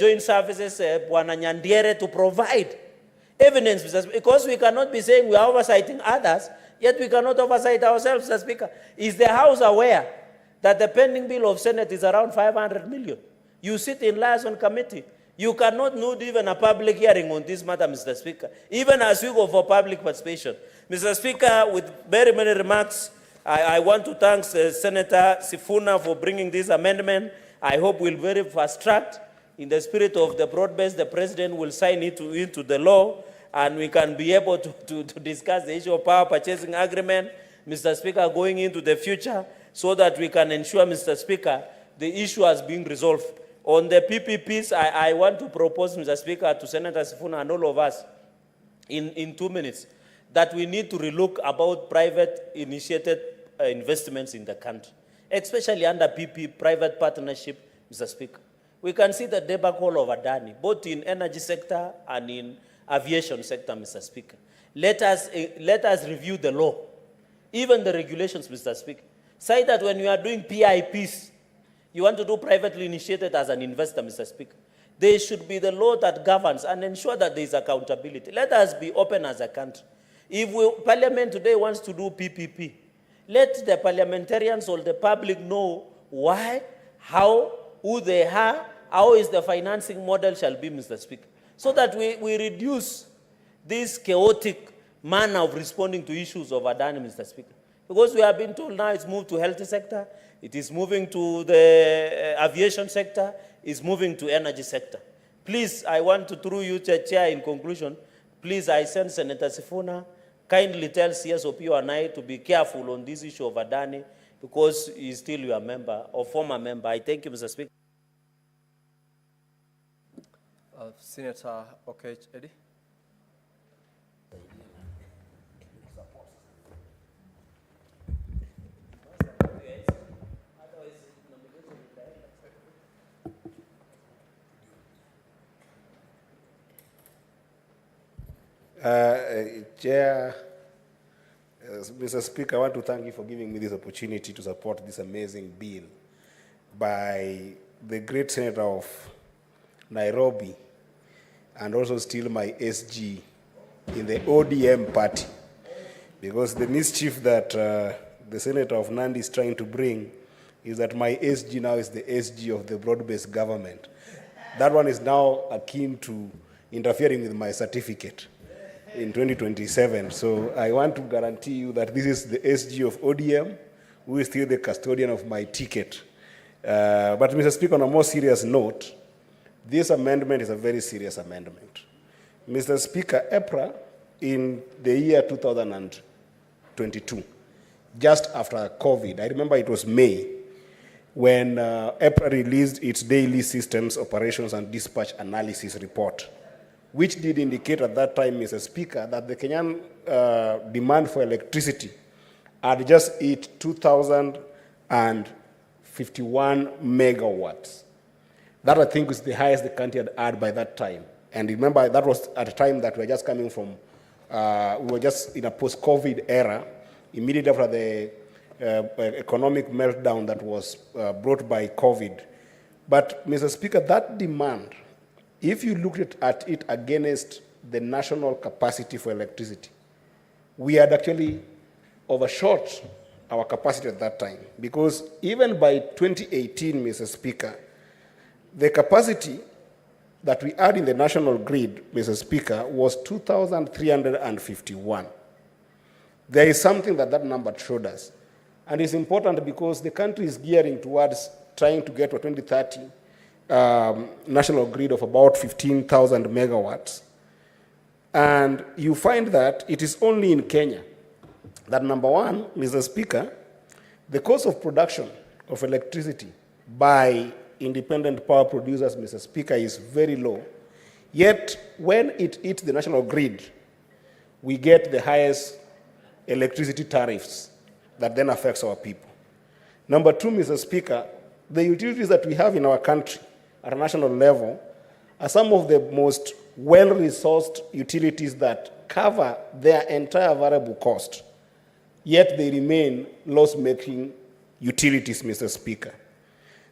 joint services, Bwana Nyandiere, to provide evidence, Mr. Speaker, because we cannot be saying we are oversighting others, yet we cannot oversight ourselves, Mr. Speaker. Is the House aware that the pending bill of Senate is around 500 million? You sit in liaison committee. You cannot do even a public hearing on this matter, Mr. Speaker, even as we go for public participation. Mr. Speaker, with very many remarks, I want to thank Senator Sifuna for bringing this amendment. I hope we'll very fast-tracked. In the spirit of the broad-based, the President will sign it into the law, and we can be able to discuss the issue of power purchasing agreement, Mr. Speaker, going into the future, so that we can ensure, Mr. Speaker, the issue has been resolved. On the PPPs, I want to propose, Mr. Speaker, to Senator Sifuna and all of us in 2 minutes, that we need to relook about private-initiated investments in the country, especially under PP, private partnership, Mr. Speaker. We can see the debacle of Adani, both in energy sector and in aviation sector, Mr. Speaker. Let us review the law, even the regulations, Mr. Speaker. Say that when you are doing PIPs, you want to do privately initiated as an investor, Mr. Speaker. There should be the law that governs and ensure that there is accountability. Let us be open as a country. If Parliament today wants to do PPP, let the parliamentarians or the public know why, how, who they are, how is the financing model shall be, Mr. Speaker, so that we reduce this chaotic manner of responding to issues of Adani, Mr. Speaker. Because we have been told now it's moved to health sector, it is moving to the aviation sector, it's moving to energy sector. Please, I want to, through you, Chair, in conclusion, please, I send Senator Sifuna, kindly tell CSOP and I to be careful on this issue of Adani, because he's still your member, or former member. I thank you, Mr. Speaker. Senator Okech Eddie. Chair, Mr. Speaker, I want to thank you for giving me this opportunity to support this amazing bill by the great senator of Nairobi, and also still my SG in the ODM party, because the mischief that the senator of Nandi is trying to bring is that my SG now is the SG of the broad-based government. That one is now akin to interfering with my certificate in 2027. So I want to guarantee you that this is the SG of ODM, who is still the custodian of my ticket. But Mr. Speaker, on a more serious note, this amendment is a very serious amendment. Mr. Speaker, EPRA, in the year 2022, just after COVID, I remember it was May, when EPRA released its daily systems, operations, and dispatch analysis report, which did indicate at that time, Mr. Speaker, that the Kenyan demand for electricity had just hit 2,051 megawatts. That, I think, was the highest the country had by that time. And remember, that was at a time that we were just coming from, we were just in a post-COVID era, immediately after the economic meltdown that was brought by COVID. But, Mr. Speaker, that demand, if you looked at it against the national capacity for electricity, we had actually overshot our capacity at that time. Because even by 2018, Mr. Speaker, the capacity that we had in the national grid, Mr. Speaker, was 2,351. There is something that that number showed us. And it's important because the country is gearing towards trying to get to a 2030 national grid of about 15,000 megawatts. And you find that it is only in Kenya that, number one, Mr. Speaker, the cost of production of electricity by independent power producers, Mr. Speaker, is very low. Yet, when it hits the national grid, we get the highest electricity tariffs that then affects our people. Number two, Mr. Speaker, the utilities that we have in our country at a national level are some of the most well-resourced utilities that cover their entire variable cost, yet they remain loss-making utilities, Mr. Speaker.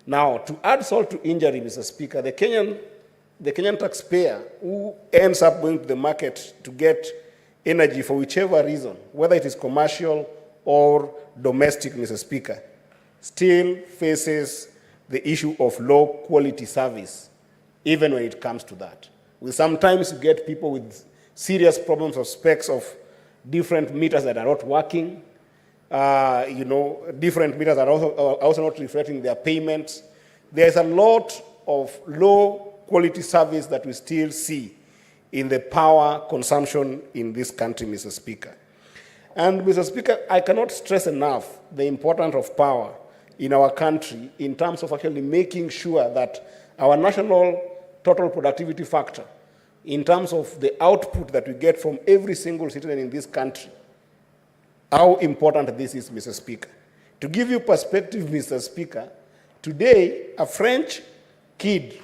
Now, to add salt to injury, Mr. Speaker, the Kenyan taxpayer who ends up going to the market to get energy for whichever reason, whether it is commercial or domestic, Mr. Speaker, still faces the issue of low-quality service, even when it comes to that. We sometimes get people with serious problems of specs of different meters that are not working, different meters are also not reflecting their payments. There's a lot of low-quality service that we still see in the power consumption in this country, Mr. Speaker. And, Mr. Speaker, I cannot stress enough the importance of power in our country in terms of actually making sure that our national total productivity factor, in terms of the output that we get from every single citizen in this country, how important this is, Mr. Speaker. To give you perspective, Mr. Speaker, today a French kid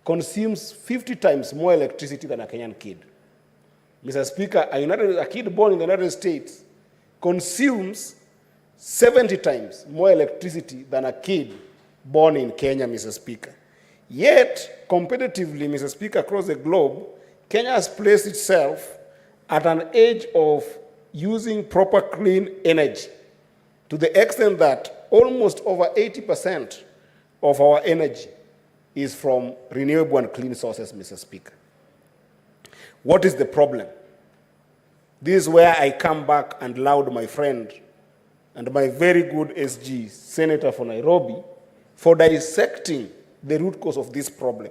consumes 50 times more electricity than a Kenyan kid. Mr. Speaker, a kid born in the United States consumes 70 times more electricity than a kid born in Kenya, Mr. Speaker. Yet, competitively, Mr. Speaker, across the globe, Kenya has placed itself at an edge of using proper clean energy to the extent that almost over 80% of our energy is from renewable and clean sources, Mr. Speaker. What is the problem? This is where I come back and laud my friend and my very good SG, Senator for Nairobi, for dissecting the root cause of this problem.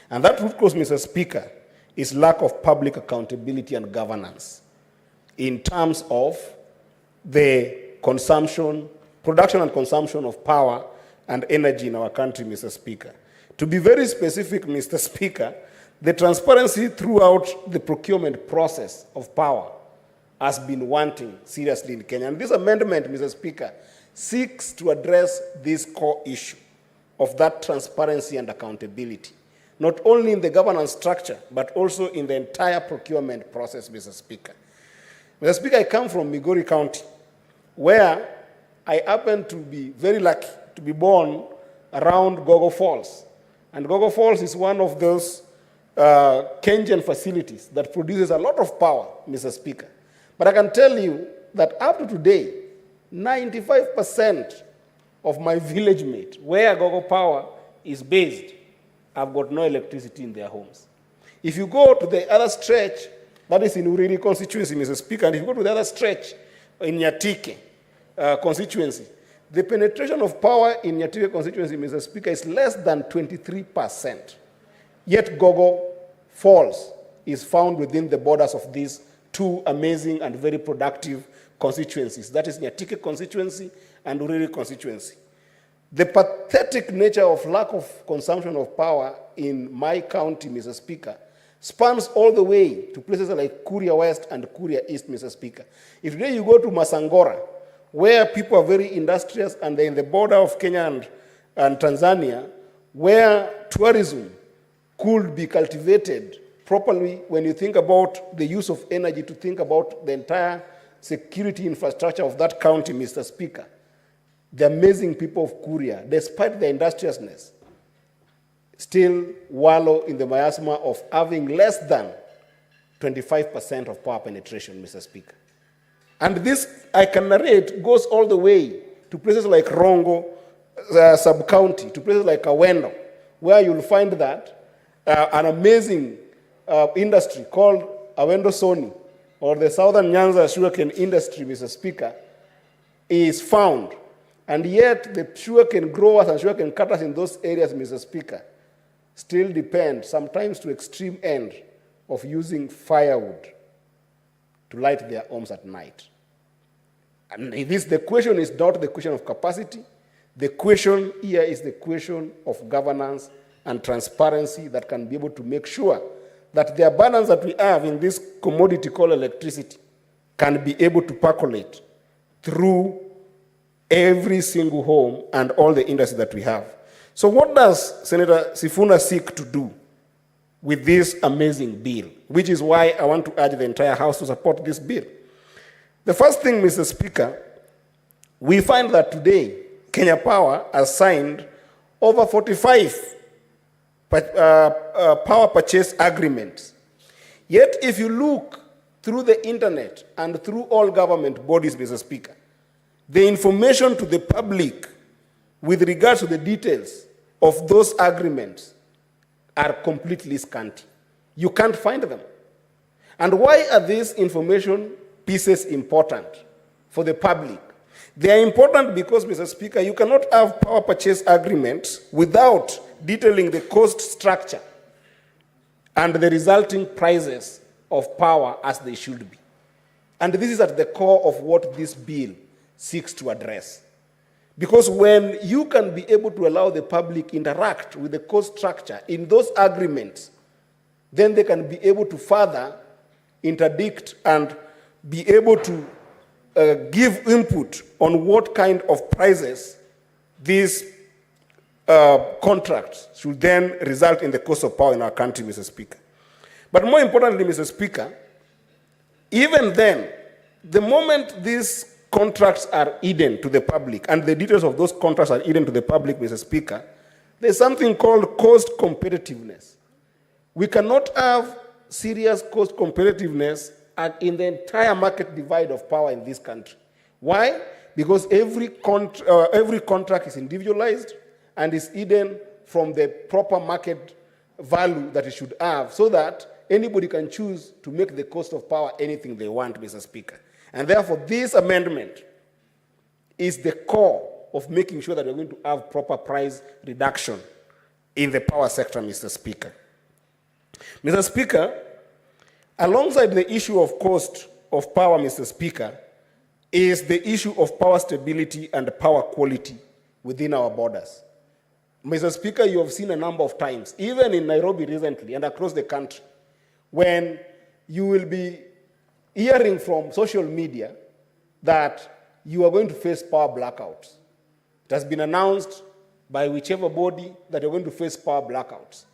And that root cause, Mr. Speaker, is lack of public accountability and governance in terms of the production and consumption of power and energy in our country, Mr. Speaker. To be very specific, Mr. Speaker, the transparency throughout the procurement process of power has been wanting seriously in Kenya. And this amendment, Mr. Speaker, seeks to address this core issue of that transparency and accountability, not only in the governance structure, but also in the entire procurement process, Mr. Speaker. Mr. Speaker, I come from Migori County, where I happen to be very lucky to be born around Gogo Falls. And Gogo Falls is one of those Kenyan facilities that produces a lot of power, Mr. Speaker. But I can tell you that up to today, 95% of my village mate, where Gogo Power is based, have got no electricity in their homes. If you go to the other stretch, that is in Uriri constituency, Mr. Speaker, and if you go to the other stretch in Nyatike constituency, the penetration of power in Nyatike constituency, Mr. Speaker, is less than 23%. Yet Gogo Falls is found within the borders of these two amazing and very productive constituencies. That is Nyatike constituency and Uriri constituency. The pathetic nature of lack of consumption of power in my county, Mr. Speaker, spans all the way to places like Kuria West and Kuria East, Mr. Speaker. If today you go to Masangora, where people are very industrious and they're in the border of Kenya and Tanzania, where tourism could be cultivated properly when you think about the use of energy to think about the entire security infrastructure of that county, Mr. Speaker. The amazing people of Kuria, despite their industriousness, still wallow in the miasma of having less than 25% of power penetration, Mr. Speaker. And this, I can narrate, goes all the way to places like Rongo, sub-county, to places like Awendo, where you'll find that an amazing industry called Awendo Sony or the Southern Nyanza sugarcane industry, Mr. Speaker, is found. And yet the sugarcane growers and sugarcane cutters in those areas, Mr. Speaker, still depend, sometimes to extreme end, of using firewood to light their homes at night. And the question is not the question of capacity. The question here is the question of governance and transparency that can be able to make sure that the abundance that we have in this commodity called electricity can be able to percolate through every single home and all the industry that we have. So what does Senator Sifuna seek to do with this amazing bill, which is why I want to urge the entire House to support this bill? The first thing, Mr. Speaker, we find that today Kenya Power has signed over 45 power purchase agreements. Yet if you look through the internet and through all government bodies, Mr. Speaker, the information to the public with regards to the details of those agreements are completely scanty. You can't find them. And why are these information pieces important for the public? They are important because, Mr. Speaker, you cannot have power purchase agreements without detailing the cost structure and the resulting prices of power as they should be. And this is at the core of what this bill seeks to address. Because when you can be able to allow the public interact with the cost structure in those agreements, then they can be able to further interdict and be able to give input on what kind of prices these contracts should then result in the cost of power in our country, Mr. Speaker. But more importantly, Mr. Speaker, even then, the moment these contracts are hidden to the public, and the details of those contracts are hidden to the public, Mr. Speaker, there's something called cost competitiveness. We cannot have serious cost competitiveness in the entire market divide of power in this country. Why? Because every contract is individualized and is hidden from the proper market value that it should have, so that anybody can choose to make the cost of power anything they want, Mr. Speaker. And therefore, this amendment is the core of making sure that we're going to have proper price reduction in the power sector, Mr. Speaker. Mr. Speaker, alongside the issue of cost of power, Mr. Speaker, is the issue of power stability and power quality within our borders. Mr. Speaker, you have seen a number of times, even in Nairobi recently and across the country, when you will be hearing from social media that you are going to face power blackouts. It has been announced by whichever body that you're going to face power blackouts.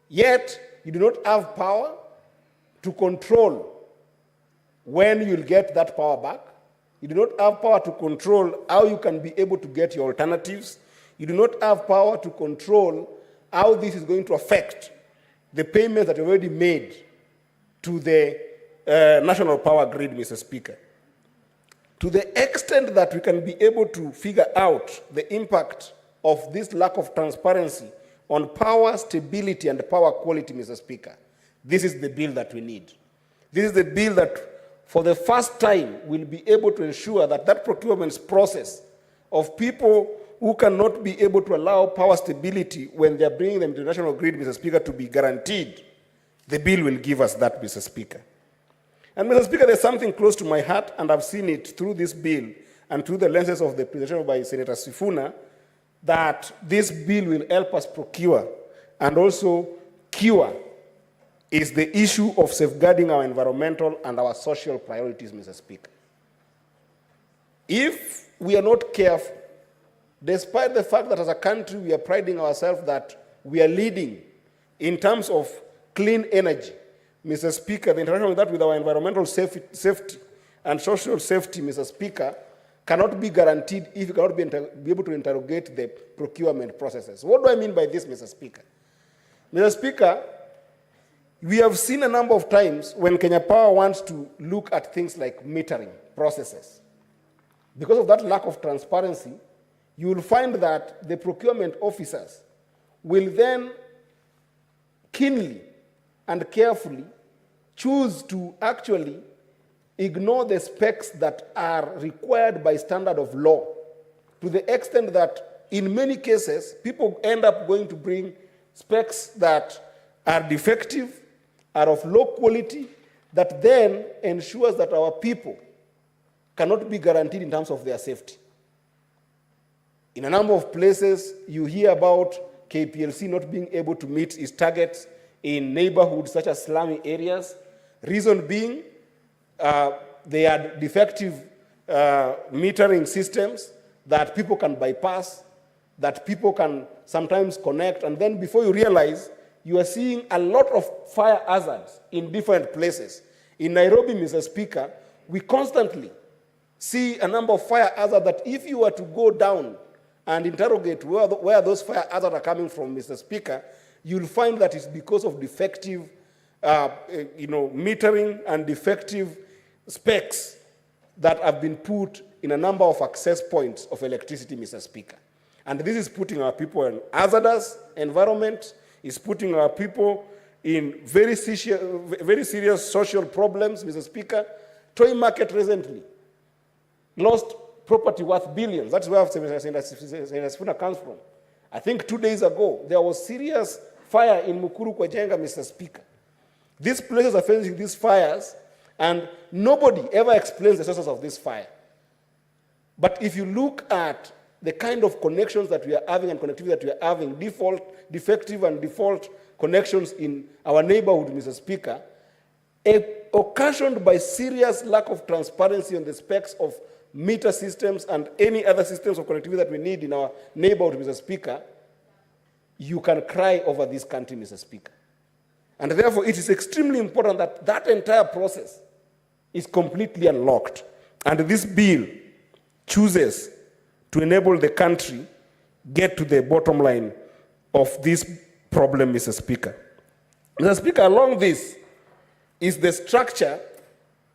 Yet, you do not have power to control when you'll get that power back. You do not have power to control how you can be able to get your alternatives. You do not have power to control how this is going to affect the payments that you already made to the national power grid, Mr. Speaker. To the extent that we can be able to figure out the impact of this lack of transparency on power stability and power quality, Mr. Speaker, this is the bill that we need. This is the bill that, for the first time, will be able to ensure that that procurement process of people who cannot be able to allow power stability when they're bringing them to the national grid, Mr. Speaker, to be guaranteed. The bill will give us that, Mr. Speaker. And Mr. Speaker, there's something close to my heart, and I've seen it through this bill and through the lenses of the presentation by Senator Sifuna, that this bill will help us procure and also cure, is the issue of safeguarding our environmental and our social priorities, Mr. Speaker. If we are not careful, despite the fact that as a country we are priding ourselves that we are leading in terms of clean energy, Mr. Speaker, the interaction with that with our environmental safety and social safety, Mr. Speaker, cannot be guaranteed if you cannot be able to interrogate the procurement processes. What do I mean by this, Mr. Speaker? Mr. Speaker, we have seen a number of times when Kenya Power wants to look at things like metering processes. Because of that lack of transparency, you will find that the procurement officers will then keenly and carefully choose to actually ignore the specs that are required by standard of law, to the extent that in many cases, people end up going to bring specs that are defective, are of low quality, that then ensures that our people cannot be guaranteed in terms of their safety. In a number of places, you hear about KPLC not being able to meet its targets in neighborhoods such as slummy areas. Reason being, they are defective metering systems that people can bypass, that people can sometimes connect, and then before you realize, you are seeing a lot of fire hazards in different places. In Nairobi, Mr. Speaker, we constantly see a number of fire hazards that if you were to go down and interrogate where those fire hazards are coming from, Mr. Speaker, you'll find that it's because of defective metering and defective specs that have been put in a number of access points of electricity, Mr. Speaker. And this is putting our people in hazardous environment, is putting our people in very serious social problems, Mr. Speaker. Toy market recently lost property worth billions. That's where Senator Sifuna comes from. I think 2 days ago, there was serious fire in Mukuru Kwejenga, Mr. Speaker. These places are facing these fires, and nobody ever explains the sources of this fire. But if you look at the kind of connections that we are having and connectivity that we are having, defective and default connections in our neighborhood, Mr. Speaker, occasioned by serious lack of transparency on the specs of meter systems and any other systems of connectivity that we need in our neighborhood, Mr. Speaker, you can cry over this country, Mr. Speaker. And therefore, it is extremely important that that entire process is completely unlocked. And this bill chooses to enable the country get to the bottom line of this problem, Mr. Speaker. Mr. Speaker, along this is the structure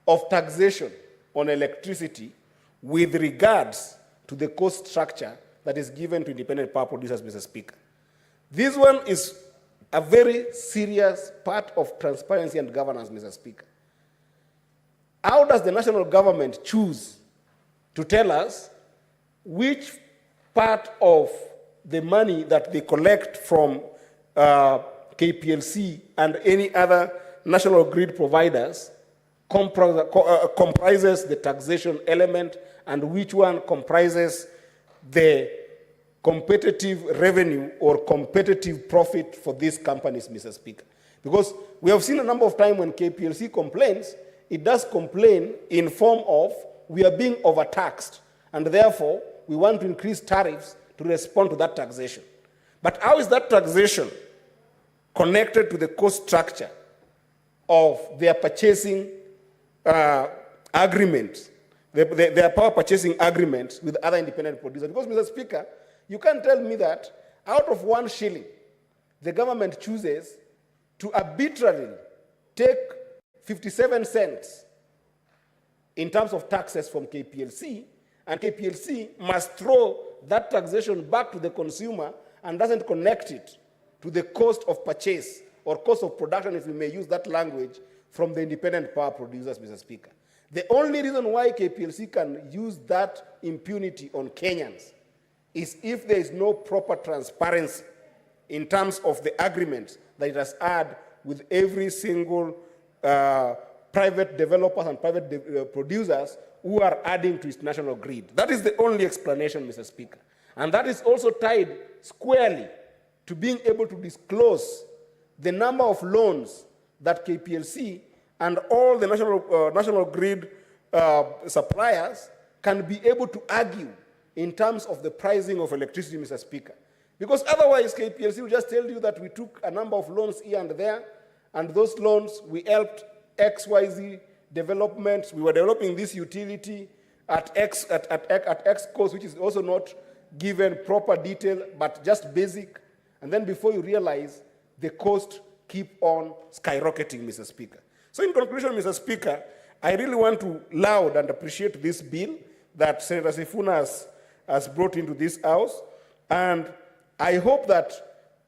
of taxation on electricity with regards to the cost structure that is given to independent power producers, Mr. Speaker. This one is a very serious part of transparency and governance, Mr. Speaker. How does the national government choose to tell us which part of the money that they collect from KPLC and any other national grid providers comprises the taxation element and which one comprises the competitive revenue or competitive profit for these companies, Mr. Speaker? Because we have seen a number of times when KPLC complains, it does complain in form of we are being overtaxed, and therefore we want to increase tariffs to respond to that taxation. But how is that taxation connected to the cost structure of their purchasing agreements, their power purchasing agreements with other independent producers? Because, Mr. Speaker, you can't tell me that out of 1 shilling, the government chooses to arbitrarily take 57 cents in terms of taxes from KPLC, and KPLC must throw that taxation back to the consumer and doesn't connect it to the cost of purchase or cost of production, if we may use that language, from the independent power producers, Mr. Speaker. The only reason why KPLC can use that impunity on Kenyans is if there is no proper transparency in terms of the agreements that it has had with every single private developers and private producers who are adding to its national grid. That is the only explanation, Mr. Speaker. And that is also tied squarely to being able to disclose the number of loans that KPLC and all the national grid suppliers can be able to argue in terms of the pricing of electricity, Mr. Speaker. Because otherwise, KPLC will just tell you that we took a number of loans here and there, and those loans, we helped XYZ development. We were developing this utility at X cost, which is also not given proper detail, but just basic. And then before you realize, the cost keep on skyrocketing, Mr. Speaker. So in conclusion, Mr. Speaker, I really want to laud and appreciate this bill that Senator Sifuna has brought into this House. And I hope that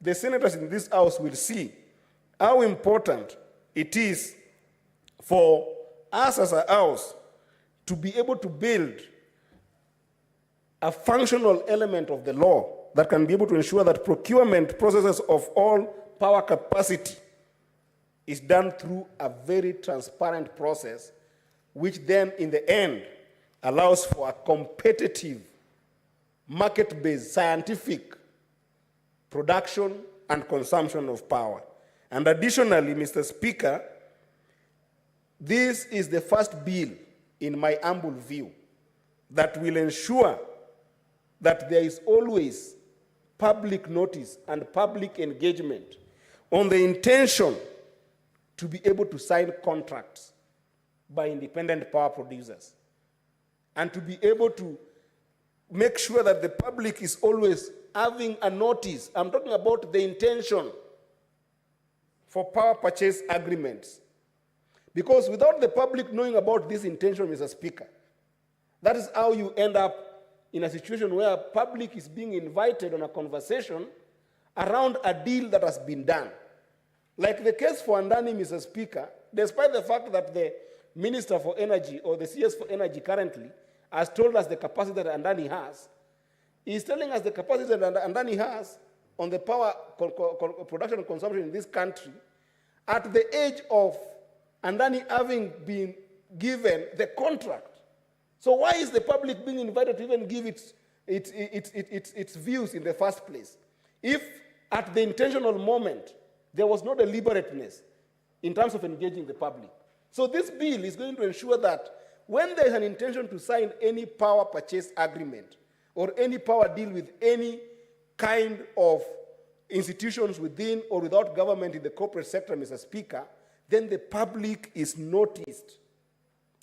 the senators in this House will see how important it is for us as a house to be able to build a functional element of the law that can be able to ensure that procurement processes of all power capacity is done through a very transparent process, which then in the end allows for a competitive, market-based, scientific production and consumption of power. And additionally, Mr. Speaker, this is the first bill, in my humble view, that will ensure that there is always public notice and public engagement on the intention to be able to sign contracts by independent power producers, and to be able to make sure that the public is always having a notice. I'm talking about the intention for power purchase agreements. Because without the public knowing about this intention, Mr. Speaker, that is how you end up in a situation where public is being invited on a conversation around a deal that has been done. Like the case for Andani, Mr. Speaker, despite the fact that the Minister for Energy or the CS for Energy currently has told us the capacity that Andani has, he's telling us the capacity that Andani has on the power production and consumption in this country at the age of Andani having been given the contract. So why is the public being invited to even give its views in the first place? If at the intentional moment there was no deliberateness in terms of engaging the public. So this bill is going to ensure that when there is an intention to sign any power purchase agreement or any power deal with any kind of institutions within or without government in the corporate sector, Mr. Speaker, then the public is noticed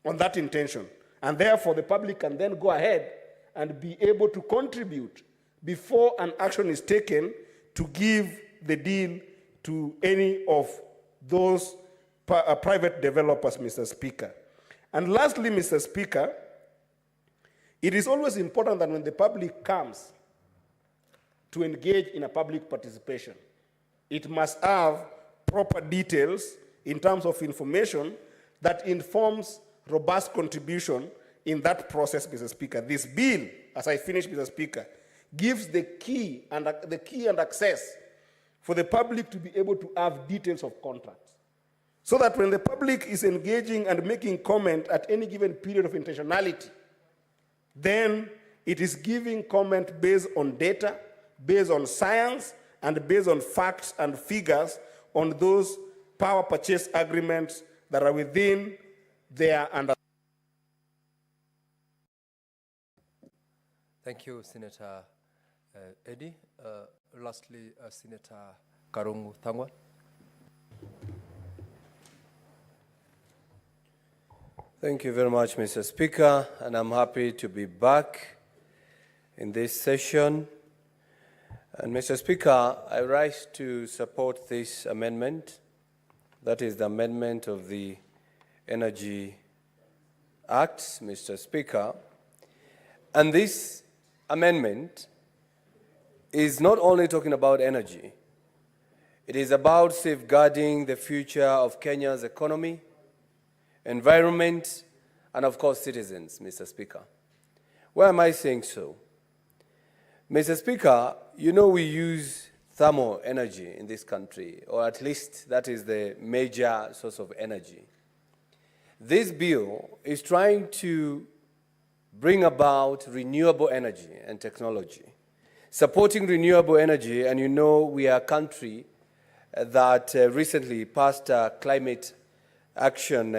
on that intention. And therefore, the public can then go ahead and be able to contribute before an action is taken to give the deal to any of those private developers, Mr. Speaker. And lastly, Mr. Speaker, it is always important that when the public comes to engage in a public participation, it must have proper details in terms of information that informs robust contribution in that process, Mr. Speaker. This bill, as I finish, Mr. Speaker, gives the key and access for the public to be able to have details of contracts. So that when the public is engaging and making comment at any given period of intentionality, then it is giving comment based on data, based on science, and based on facts and figures on those power purchase agreements that are within their under. Thank you, Senator Eddie. Lastly, Senator Karungu Thangwa. Thank you very much, Mr. Speaker, and I'm happy to be back in this session. And Mr. Speaker, I rise to support this amendment. That is the amendment of the Energy Act, Mr. Speaker. And this amendment is not only talking about energy, it is about safeguarding the future of Kenya's economy, environment, and of course citizens, Mr. Speaker. Why am I saying so? Mr. Speaker, you know we use thermal energy in this country, or at least that is the major source of energy. This bill is trying to bring about renewable energy and technology, supporting renewable energy, and you know we are a country that recently passed a Climate Action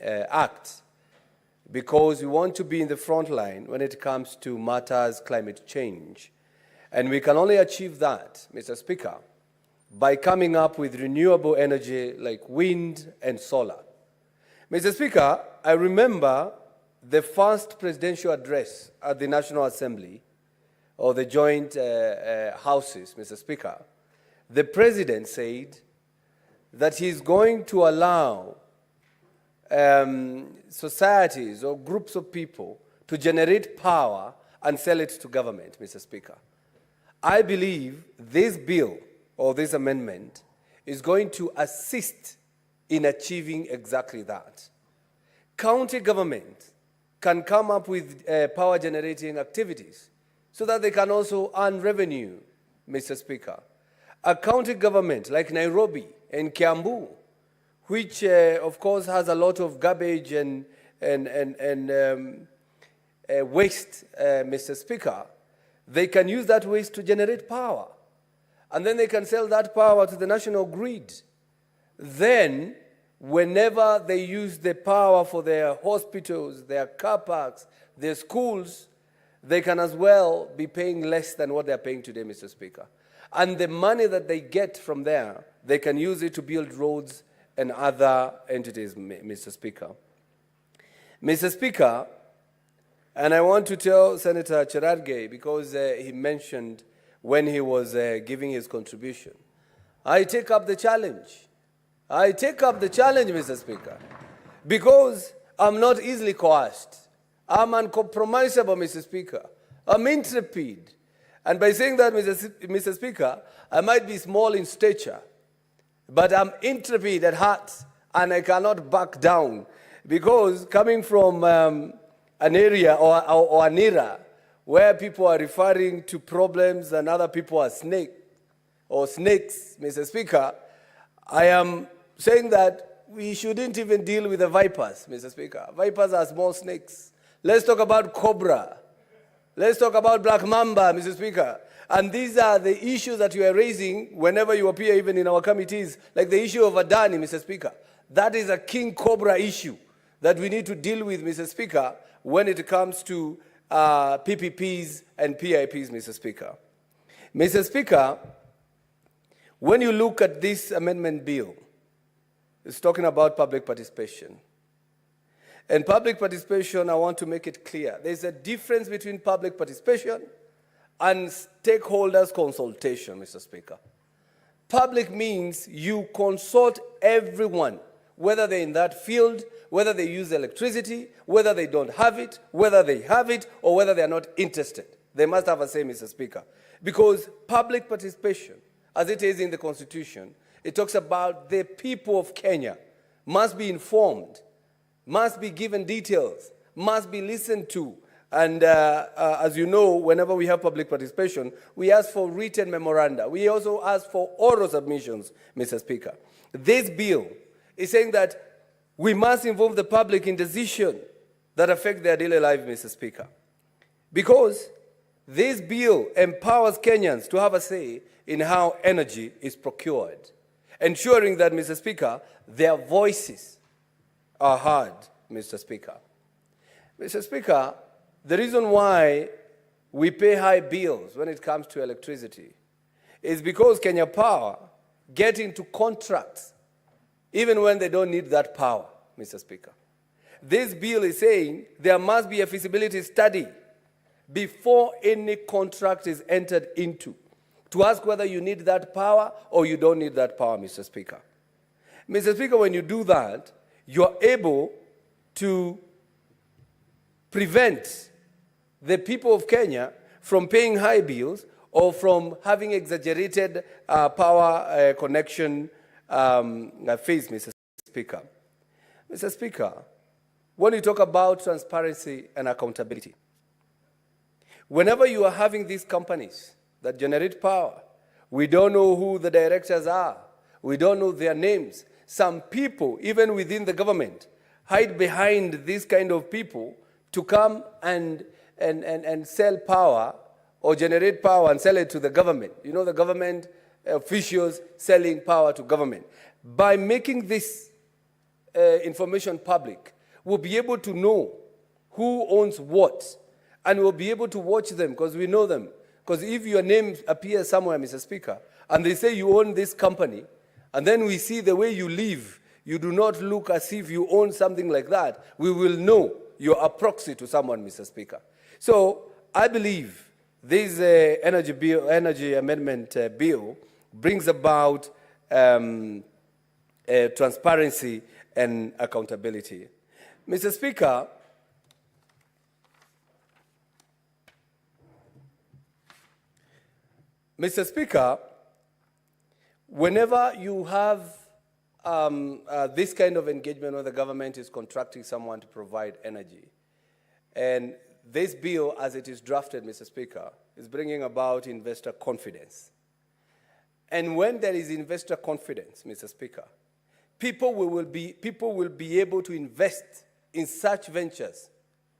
Act because we want to be in the front line when it comes to matters climate change. And we can only achieve that, Mr. Speaker, by coming up with renewable energy like wind and solar. Mr. Speaker, I remember the first presidential address at the National Assembly or the joint houses, Mr. Speaker. The president said that he's going to allow societies or groups of people to generate power and sell it to government, Mr. Speaker. I believe this bill or this amendment is going to assist in achieving exactly that. county government can come up with power generating activities so that they can also earn revenue, Mr. Speaker. A county government like Nairobi and Kiambu, which of course has a lot of garbage and waste, Mr. Speaker, they can use that waste to generate power. And then they can sell that power to the national grid. Then, whenever they use the power for their hospitals, their car parks, their schools, they can as well be paying less than what they're paying today, Mr. Speaker. And the money that they get from there, they can use it to build roads and other entities, Mr. Speaker. Mr. Speaker, and I want to tell Senator Cherargei, because he mentioned when he was giving his contribution, I take up the challenge. I take up the challenge, Mr. Speaker, because I'm not easily coerced. I'm uncompromisable, Mr. Speaker. I'm intrepid. And by saying that, Mr. Speaker, I might be small in stature, but I'm intrepid at heart, and I cannot back down, because coming from an area or an era where people are referring to problems and other people are snakes, Mr. Speaker, I am saying that we shouldn't even deal with the vipers, Mr. Speaker. Vipers are small snakes. Let's talk about cobra. Let's talk about black mamba, Mr. Speaker. And these are the issues that you are raising whenever you appear, even in our committees, like the issue of Adani, Mr. Speaker. That is a king cobra issue that we need to deal with, Mr. Speaker, when it comes to PPPs and PIPs, Mr. Speaker. Mr. Speaker, when you look at this amendment bill, it's talking about public participation. And public participation, I want to make it clear. There's a difference between public participation and stakeholders consultation, Mr. Speaker. Public means you consult everyone, whether they're in that field, whether they use electricity, whether they don't have it, whether they have it, or whether they are not interested. They must have a say, Mr. Speaker. Because public participation, as it is in the Constitution, it talks about the people of Kenya must be informed, must be given details, must be listened to. And as you know, whenever we have public participation, we ask for written memoranda. We also ask for oral submissions, Mr. Speaker. This bill is saying that we must involve the public in decisions that affect their daily life, Mr. Speaker. Because this bill empowers Kenyans to have a say in how energy is procured, ensuring that, Mr. Speaker, their voices are heard, Mr. Speaker. Mr. Speaker, the reason why we pay high bills when it comes to electricity is because Kenya Power get into contracts even when they don't need that power, Mr. Speaker. This bill is saying there must be a feasibility study before any contract is entered into to ask whether you need that power or you don't need that power, Mr. Speaker. Mr. Speaker, when you do that, you're able to prevent the people of Kenya from paying high bills or from having exaggerated power connection fees, Mr. Speaker. Mr. Speaker, when you talk about transparency and accountability, whenever you are having these companies that generate power, we don't know who the directors are. We don't know their names. Some people, even within the government, hide behind these kind of people to come and sell power or generate power and sell it to the government. You know, the government officials selling power to government. By making this information public, we'll be able to know who owns what, and we'll be able to watch them because we know them. Because if your name appears somewhere, Mr. Speaker, and they say you own this company, and then we see the way you live, you do not look as if you own something like that, we will know you're a proxy to someone, Mr. Speaker. So I believe this energy amendment bill brings about transparency and accountability. Mr. Speaker, whenever you have this kind of engagement where the government is contracting someone to provide energy. And this bill, as it is drafted, Mr. Speaker, is bringing about investor confidence. And when there is investor confidence, Mr. Speaker, people will be able to invest in such ventures,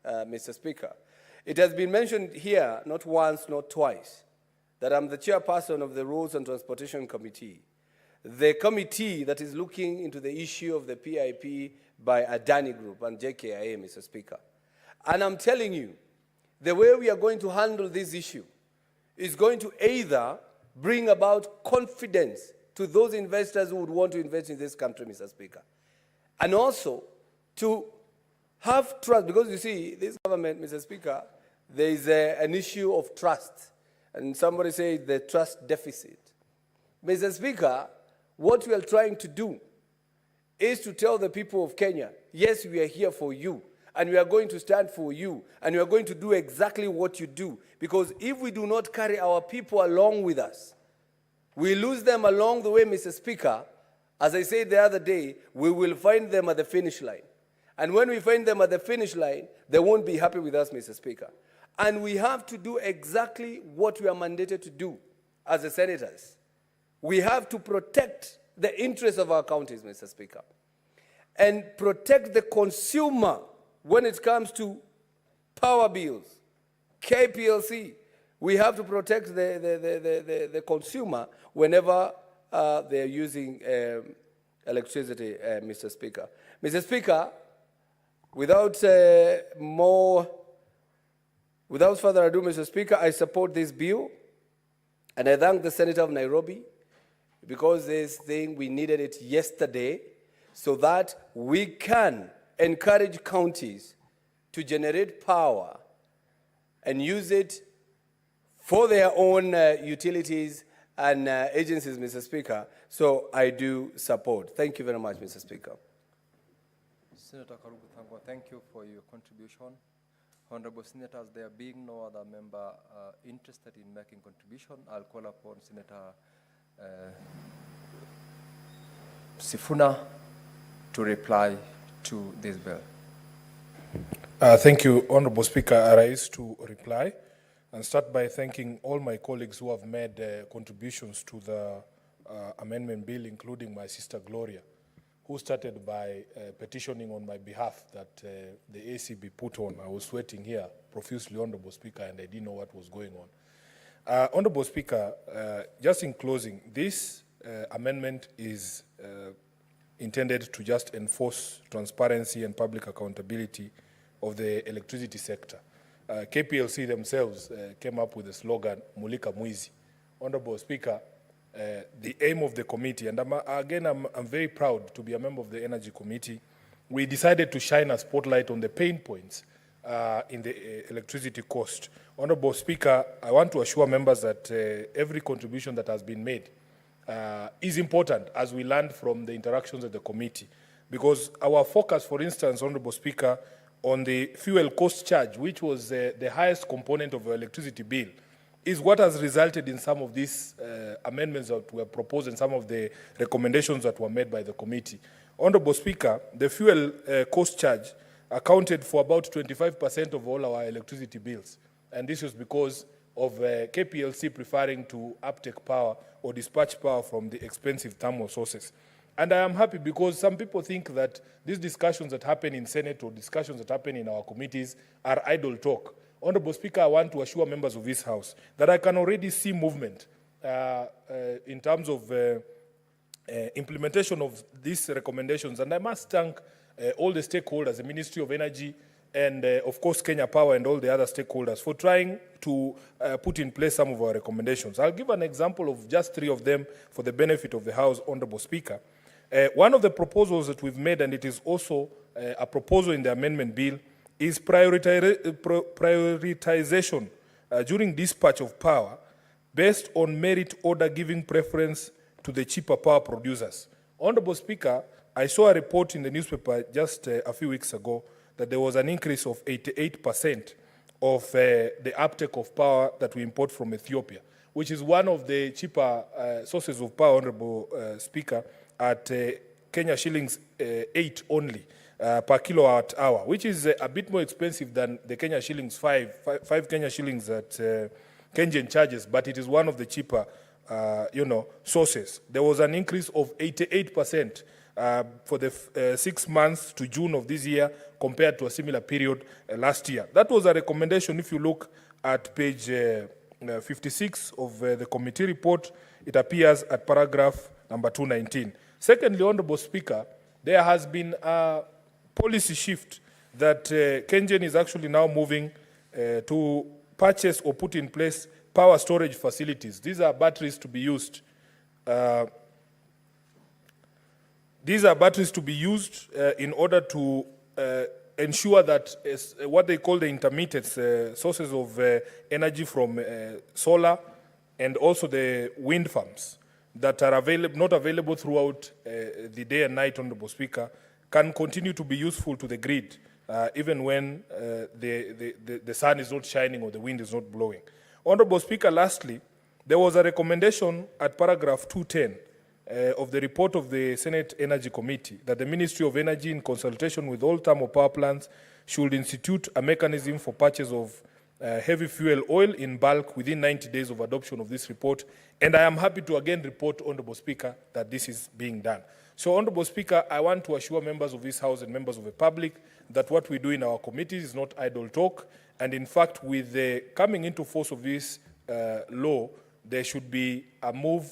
Mr. Speaker. It has been mentioned here, not once, not twice, that I'm the chairperson of the Roads and Transportation Committee, the committee that is looking into the issue of the PIP by Adani Group and JKIA, Mr. Speaker. And I'm telling you, the way we are going to handle this issue is going to either bring about confidence to those investors who would want to invest in this country, Mr. Speaker, and also to have trust, because you see, this government, Mr. Speaker, there is an issue of trust, and somebody said the trust deficit. Mr. Speaker, what we are trying to do is to tell the people of Kenya, yes, we are here for you, and we are going to stand for you, and we are going to do exactly what you do, because if we do not carry our people along with us, we lose them along the way, Mr. Speaker. As I said the other day, we will find them at the finish line. And when we find them at the finish line, they won't be happy with us, Mr. Speaker. And we have to do exactly what we are mandated to do as the senators. We have to protect the interests of our counties, Mr. Speaker, and protect the consumer when it comes to power bills, KPLC. We have to protect the consumer whenever they're using electricity, Mr. Speaker. Mr. Speaker, without further ado, Mr. Speaker, I support this bill, and I thank the Senator of Nairobi, because this thing, we needed it yesterday so that we can encourage counties to generate power and use it for their own utilities and agencies, Mr. Speaker. So I do support. Thank you very much, Mr. Speaker. Senator Karugu Thangwa, thank you for your contribution. Honorable Senators, there being no other member interested in making contribution, I'll call upon Senator Sifuna to reply to this bill. Thank you, Honorable Speaker. I rise to reply and start by thanking all my colleagues who have made contributions to the amendment bill, including my sister Gloria, who started by petitioning on my behalf that the AC be put on. I was sweating here profusely, Honorable Speaker, and I didn't know what was going on. Honorable Speaker, just in closing, this amendment is intended to just enforce transparency and public accountability of the electricity sector. KPLC themselves came up with the slogan, Mulika Mwizi. Honorable Speaker, the aim of the committee, and I'm very proud to be a member of the Energy Committee, we decided to shine a spotlight on the pain points in the electricity cost. Honorable Speaker, I want to assure members that every contribution that has been made is important as we learn from the interactions at the committee, because our focus, for instance, Honorable Speaker, on the fuel cost charge, which was the highest component of our electricity bill, is what has resulted in some of these amendments that were proposed and some of the recommendations that were made by the committee. Honorable Speaker, the fuel cost charge accounted for about 25% of all our electricity bills. And this was because of KPLC preferring to uptake power or dispatch power from the expensive thermal sources. And I am happy because some people think that these discussions that happen in Senate or discussions that happen in our committees are idle talk. Honorable Speaker, I want to assure members of this House that I can already see movement in terms of implementation of these recommendations. And I must thank all the stakeholders, the Ministry of Energy, and of course Kenya Power and all the other stakeholders for trying to put in place some of our recommendations. I'll give an example of just 3 of them for the benefit of the House, Honorable Speaker. One of the proposals that we've made, and it is also a proposal in the amendment bill, is prioritization during dispatch of power based on merit order, giving preference to the cheaper power producers. Honorable Speaker, I saw a report in the newspaper just a few weeks ago that there was an increase of 88% of the uptake of power that we import from Ethiopia, which is one of the cheaper sources of power, Honorable Speaker, at Kenya shillings 8 only per kilowatt hour, which is a bit more expensive than the Kenya shillings 5 Kenya shillings that Kenyan charges, but it is one of the cheaper sources. There was an increase of 88% for the 6 months to June of this year compared to a similar period last year. That was a recommendation. If you look at page 56 of the committee report, it appears at paragraph number 219. Secondly, Honorable Speaker, there has been a policy shift that Kenyan is actually now moving to purchase or put in place power storage facilities. These are batteries to be used. These are batteries to be used in order to ensure that what they call the intermittent sources of energy from solar and also the wind farms that are not available throughout the day and night, Honorable Speaker, can continue to be useful to the grid even when the sun is not shining or the wind is not blowing. Honorable Speaker, lastly, there was a recommendation at paragraph 210 of the report of the Senate Energy Committee that the Ministry of Energy, in consultation with all thermal power plants, should institute a mechanism for purchase of heavy fuel oil in bulk within 90 days of adoption of this report. And I am happy to again report, Honorable Speaker, that this is being done. So, Honorable Speaker, I want to assure members of this House and members of the public that what we do in our committees is not idle talk. And in fact, with the coming into force of this law, there should be a move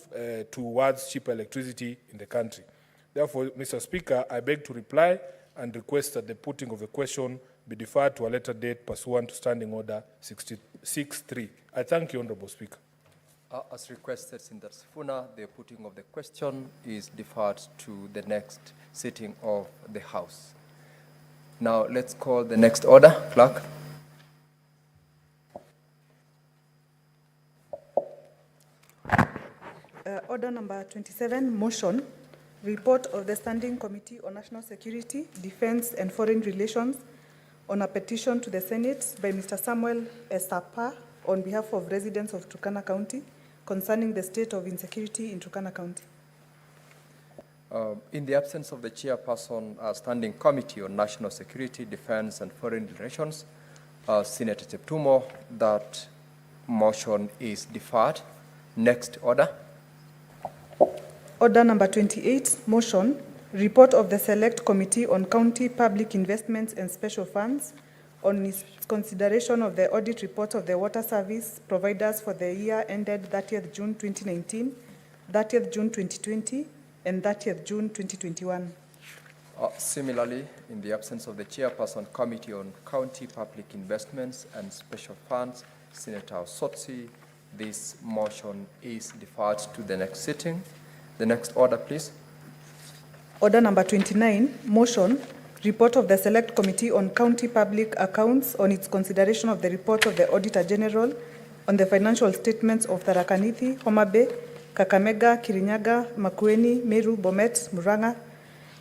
towards cheaper electricity in the country. Therefore, Mr. Speaker, I beg to reply and request that the putting of the question be deferred to a later date pursuant to Standing Order 66.3. I thank you, Honorable Speaker. As requested, Senator Sifuna, the putting of the question is deferred to the next sitting of the House. Now, let's call the next order. Clerk. Order number 27, motion, report of the Standing Committee on National Security, Defense and Foreign Relations on a petition to the Senate by Mr. Samuel Esapa on behalf of residents of Turkana County concerning the state of insecurity in Turkana County. In the absence of the chairperson, Standing Committee on National Security, Defense and Foreign Relations, Senator Cheptumo, that motion is deferred. Next order. Order number 28, motion, report of the Select Committee on County Public Investments and Special Funds on its consideration of the audit report of the water service providers for the year ended 30th June 2019, 30th June 2020, and 30th June 2021. Similarly, in the absence of the chairperson, Committee on County Public Investments and Special Funds, Senator Sotsi, this motion is deferred to the next sitting. The next order, please. Order number 29, motion, report of the Select Committee on County Public Accounts on its consideration of the report of the Auditor General on the financial statements of Tharaka Nithi, Homa Bay, Kakamega, Kirinyaga, Makueni, Meru, Bomet, Murang'a,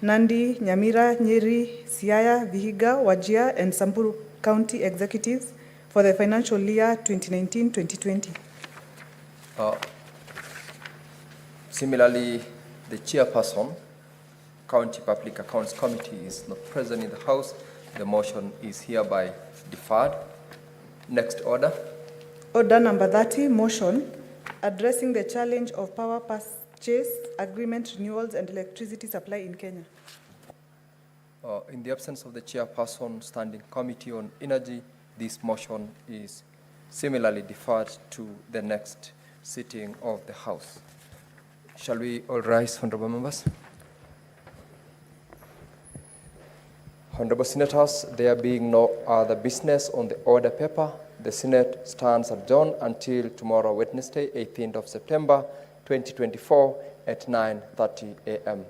Nandi, Nyamira, Nyeri, Siaya, Vihiga, Wajir, and Samburu County Executives for the financial year 2019-2020. Similarly, the chairperson, County Public Accounts Committee, is not present in the House. The motion is hereby deferred. Next order. Order number 30, motion, addressing the challenge of power purchase agreement renewals and electricity supply in Kenya. In the absence of the chairperson, Standing Committee on Energy, this motion is similarly deferred to the next sitting of the House. Shall we all rise, honorable members? Honorable Senators, there being no other business on the order paper, the Senate stands adjourned until tomorrow, Wednesday, 18th of September, 2024 at 9:30 a.m.